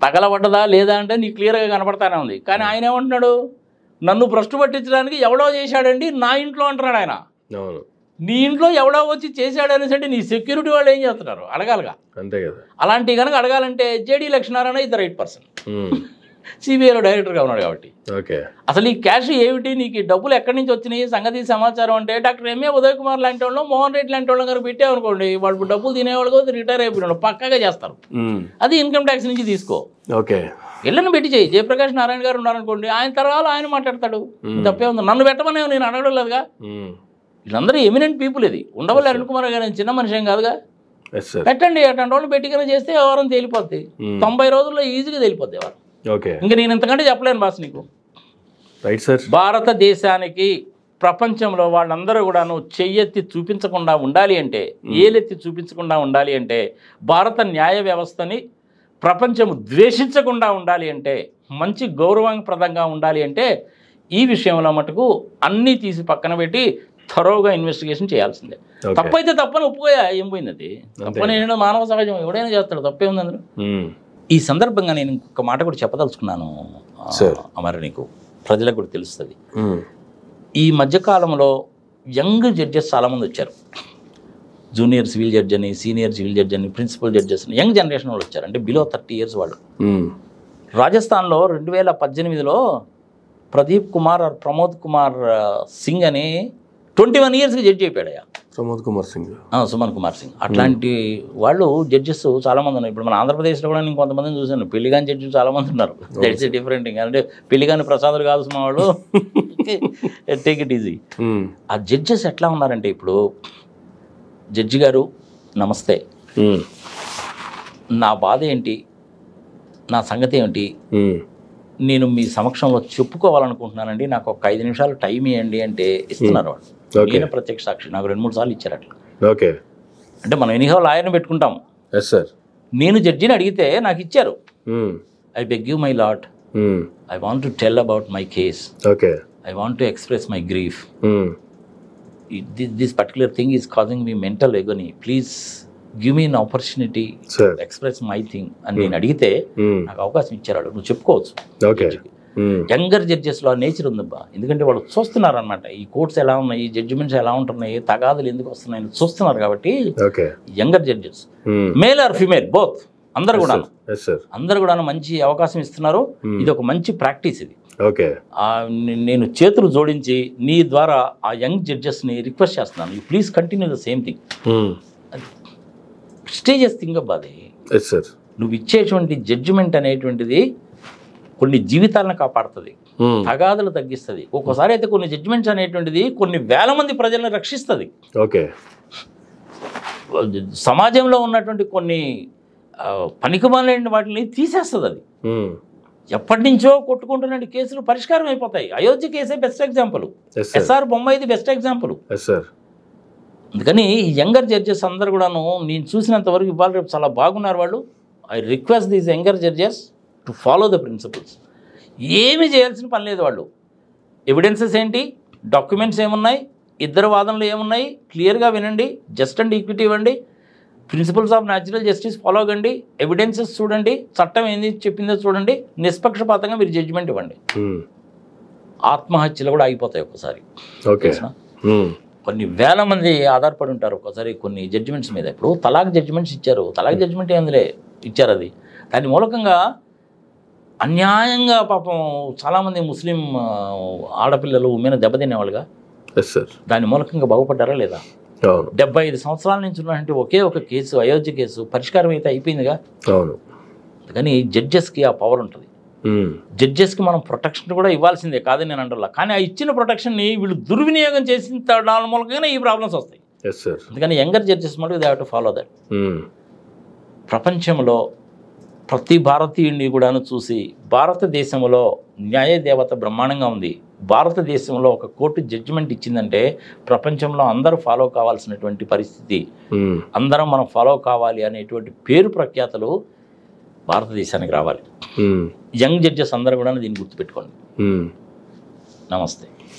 తగలబడ్డదా లేదా అంటే నీకు క్లియర్గా కనపడతానే ఉంది. కానీ ఆయన ఏమంటున్నాడు, నన్ను భ్రష్టు పట్టించడానికి ఎవడో చేశాడండి నా ఇంట్లో అంటున్నాడు ఆయన. నీ ఇంట్లో ఎవడో వచ్చి చేశాడు అనేసి అంటే నీ సెక్యూరిటీ వాళ్ళు ఏం చేస్తున్నారు అడగాలిగా, అంతే కదా. అలాంటివి కనుక అడగాలంటే JD Lakshminarayana is the right person. CBIలో డైరెక్టర్గా ఉన్నాడు కాబట్టి. అసలు ఈ క్యాష్ ఏమిటి, నీకు డబ్బులు ఎక్కడి నుంచి వచ్చినాయి సంగతి సమాచారం అంటే డాక్టర్ ఎంఏ ఉదయ్ కుమార్ లాంటి వాళ్ళు, మోహన్ రెడ్డి లాంటి వాళ్ళు కనుక పెట్టామనుకోండి, వాళ్ళు డబ్బులు తినేవాళ్ళు రిటైర్ అయిపోయినాడు, పక్కాగా చేస్తారు. అది ఇన్కమ్ ట్యాక్స్ నుంచి తీసుకో, ఇళ్ళని పెట్టి చేయి. జయప్రకాష్ నారాయణ గారు ఉన్నారనుకోండి, ఆయన తర్వాత ఆయన మాట్లాడతాడు, తప్పే ఉంది. నన్ను పెట్టమనే నేను అడగడం లేదుగా. వీళ్ళందరూ ఎమినెంట్ పీపుల్. ఇది ఉండవల్లి అరుణ్ కుమార్ గారు చిన్న మనిషి ఏం కాదుగా, పెట్టండి. అట్లాంటి వాళ్ళు పెట్టి కనుక చేస్తే వ్యవహారం తేలిపోద్ది. 90 రోజుల్లో ఈజీగా తేలిపోద్ది వ్యవహారం. ఇంకా నేను ఇంతకంటే చెప్పలేను బాస్ నీకు. భారతదేశానికి ప్రపంచంలో వాళ్ళందరూ కూడాను చెయ్యెత్తి చూపించకుండా ఉండాలి అంటే, ఏలెత్తి చూపించకుండా ఉండాలి అంటే, భారత న్యాయ వ్యవస్థని ప్రపంచము ద్వేషించకుండా ఉండాలి అంటే, మంచి గౌరవప్రదంగా ఉండాలి అంటే, ఈ విషయంలో మటుకు అన్నీ తీసి పక్కన పెట్టి థరోగా ఇన్వెస్టిగేషన్ చేయాల్సిందే. తప్పైతే తప్పని ఒప్పుకోయా, ఏం పోయింది అది, తప్పని ఏంటో మానవ సహజం, ఎవడైనా చేస్తాడు, తప్పే ఉంది అందులో. ఈ సందర్భంగా నేను ఇంకొక మాట కూడా చెప్పదలుచుకున్నాను అమర్, నీకు ప్రజలకు కూడా తెలుస్తుంది. ఈ మధ్యకాలంలో యంగ్ జడ్జెస్ చాలామంది వచ్చారు. జూనియర్ సివిల్ జడ్జ్ అని, సీనియర్ సివిల్ జడ్జ్ అని, ప్రిన్సిపల్ జడ్జెస్ అని యంగ్ జనరేషన్ వాళ్ళు వచ్చారు, అంటే బిలో 30 years వాళ్ళు. రాజస్థాన్లో 2018లో ప్రమోద్ కుమార్ సింగ్ అని 21 yearsకి జడ్జి అయిపోయాడయ్యా. సుమన్ కుమార్ సింగ్. అట్లాంటి వాళ్ళు జడ్జెస్ చాలామంది ఉన్నారు. ఇప్పుడు మన ఆంధ్రప్రదేశ్లో కూడా నేను కొంతమందిని చూశాను, పెళ్లిగాని జడ్జి చాలామంది ఉన్నారు. That's different thing. అంటే పెళ్లిగాని ప్రసాదులు కాదు సుమా వాళ్ళు, టేక్ ఇట్ ఈజీ. ఆ జడ్జెస్ ఎట్లా ఉన్నారంటే, ఇప్పుడు జడ్జి గారు నమస్తే, నా బాధ ఏంటి, నా సంగతి ఏమిటి, నేను మీ సమక్షంలో చెప్పుకోవాలనుకుంటున్నానండి, నాకు ఒక 5 నిమిషాలు టైం ఇవ్వండి అంటే ఇస్తున్నారు వాళ్ళు. నేను ప్రత్యక్ష సాక్షి, నాకు 2-3 సార్లు ఇచ్చారు అట్లా. అంటే మనం ఎనీహౌ లాయర్ని పెట్టుకుంటాము. నేను జడ్జిని అడిగితే నాకు ఇచ్చారు. I beg you my lord, I want to tell about my case, I want to express my grief, this particular thing is causing me mental agony, please give me an opportunity express my thing అని నేను అడిగితే నాకు అవకాశం ఇచ్చారు. నువ్వు చెప్పుకోవచ్చు. Younger జడ్జెస్లో ఆ nature ఉందబ్బా, ఎందుకంటే వాళ్ళు చూస్తున్నారు అనమాట, ఈ కోర్ట్స్ ఎలా ఉన్నాయి, ఈ జడ్జిమెంట్స్ ఎలా ఉంటున్నాయి, తగాదులు ఎందుకు వస్తున్నాయని చూస్తున్నారు. కాబట్టి younger judges, male or female both, అందరు కూడా మంచి అవకాశం ఇస్తున్నారు. ఇది ఒక మంచి ప్రాక్టీస్. ఇది నేను చేతులు జోడించి నీ ద్వారా ఆ యంగ్ జడ్జెస్ని రిక్వెస్ట్ చేస్తున్నాను, you please continue the same thing. Stages thing అబ్బా అది. నువ్వు ఇచ్చేటువంటి జడ్జిమెంట్ అనేటువంటిది కొన్ని జీవితాలను కాపాడుతుంది, తగాదులు తగ్గిస్తుంది. ఒక్కోసారి అయితే కొన్ని జడ్జిమెంట్స్ అనేటువంటిది కొన్ని వేల మంది ప్రజలను రక్షిస్తుంది. సమాజంలో ఉన్నటువంటి కొన్ని పనికిమాలిన వాటిని తీసేస్తుంది. అది ఎప్పటి నుంచో కొట్టుకుంటున్న కేసులు పరిష్కారం అయిపోతాయి. అయోధ్య కేసే బెస్ట్ ఎగ్జాంపుల్, ఎస్ఆర్ బొమ్మాయిది బెస్ట్ ఎగ్జాంపుల్. అందుకని యంగర్ జడ్జెస్ అందరు కూడాను నేను చూసినంత వరకు ఇవాళ రేపు చాలా బాగున్నారు వాళ్ళు. I request these younger judges to follow the principles. ఏమీ చేయాల్సిన పని లేదు. వాళ్ళు ఎవిడెన్సెస్ ఏంటి, డాక్యుమెంట్స్ ఏమున్నాయి, ఇద్దరు వాదనలు ఏమున్నాయి క్లియర్గా వినండి, జస్ట్ అండ్ ఈక్విటీ ఇవ్వండి, principles of natural justice follow కండి, ఎవిడెన్సెస్ చూడండి, చట్టం ఏంది చెప్పిందో చూడండి, నిష్పక్షపాతంగా మీరు జడ్జిమెంట్ ఇవ్వండి. ఆత్మహత్యలు కూడా అయిపోతాయి ఒక్కసారి. కొన్ని వేల మంది ఆధారపడి ఉంటారు ఒక్కోసారి కొన్ని జడ్జిమెంట్స్ మీద. ఇప్పుడు తలాక్ జడ్జిమెంట్స్ ఇచ్చారు, తలాక్ జడ్జిమెంట్ ఏందిలే ఇచ్చారు, అది దాని మూలకంగా అన్యాయంగా పాపం చాలామంది ముస్లిం ఆడపిల్లలు ఉమెన్ దెబ్బతినేవాళ్ళుగా. దాని మూలకంగా బాగుపడ్డారా లేదా? 75 సంవత్సరాల నుంచి ఉన్నటువంటి ఒకే ఒక కేసు, అయోధ్య కేసు పరిష్కారం అయితే అయిపోయిందిగా. కానీ జడ్జెస్కి ఆ పవర్ ఉంటుంది. జడ్జెస్కి మనం ప్రొటెక్షన్ కూడా ఇవ్వాల్సిందే కాదని నేను అంటున్నా. కానీ ఆ ఇచ్చిన ప్రొటెక్షన్ని వీళ్ళు దుర్వినియోగం చేసిన దాని మూలకంగానే ఈ ప్రాబ్లమ్స్ వస్తాయి. అందుకని యంగర్ జడ్జెస్ మటుకు they have to follow that. ప్రపంచంలో ప్రతి భారతీయుడిని కూడాను చూసి భారతదేశంలో న్యాయ దేవత బ్రహ్మాండంగా ఉంది. భారతదేశంలో ఒక కోర్టు జడ్జిమెంట్ ఇచ్చిందంటే ప్రపంచంలో అందరూ ఫాలో కావాల్సినటువంటి పరిస్థితి, అందరం మనం ఫాలో కావాలి అనేటువంటి పేరు ప్రఖ్యాతలు భారతదేశానికి రావాలి. యంగ్ జడ్జెస్ అందరూ కూడా దీన్ని గుర్తుపెట్టుకోండి. నమస్తే.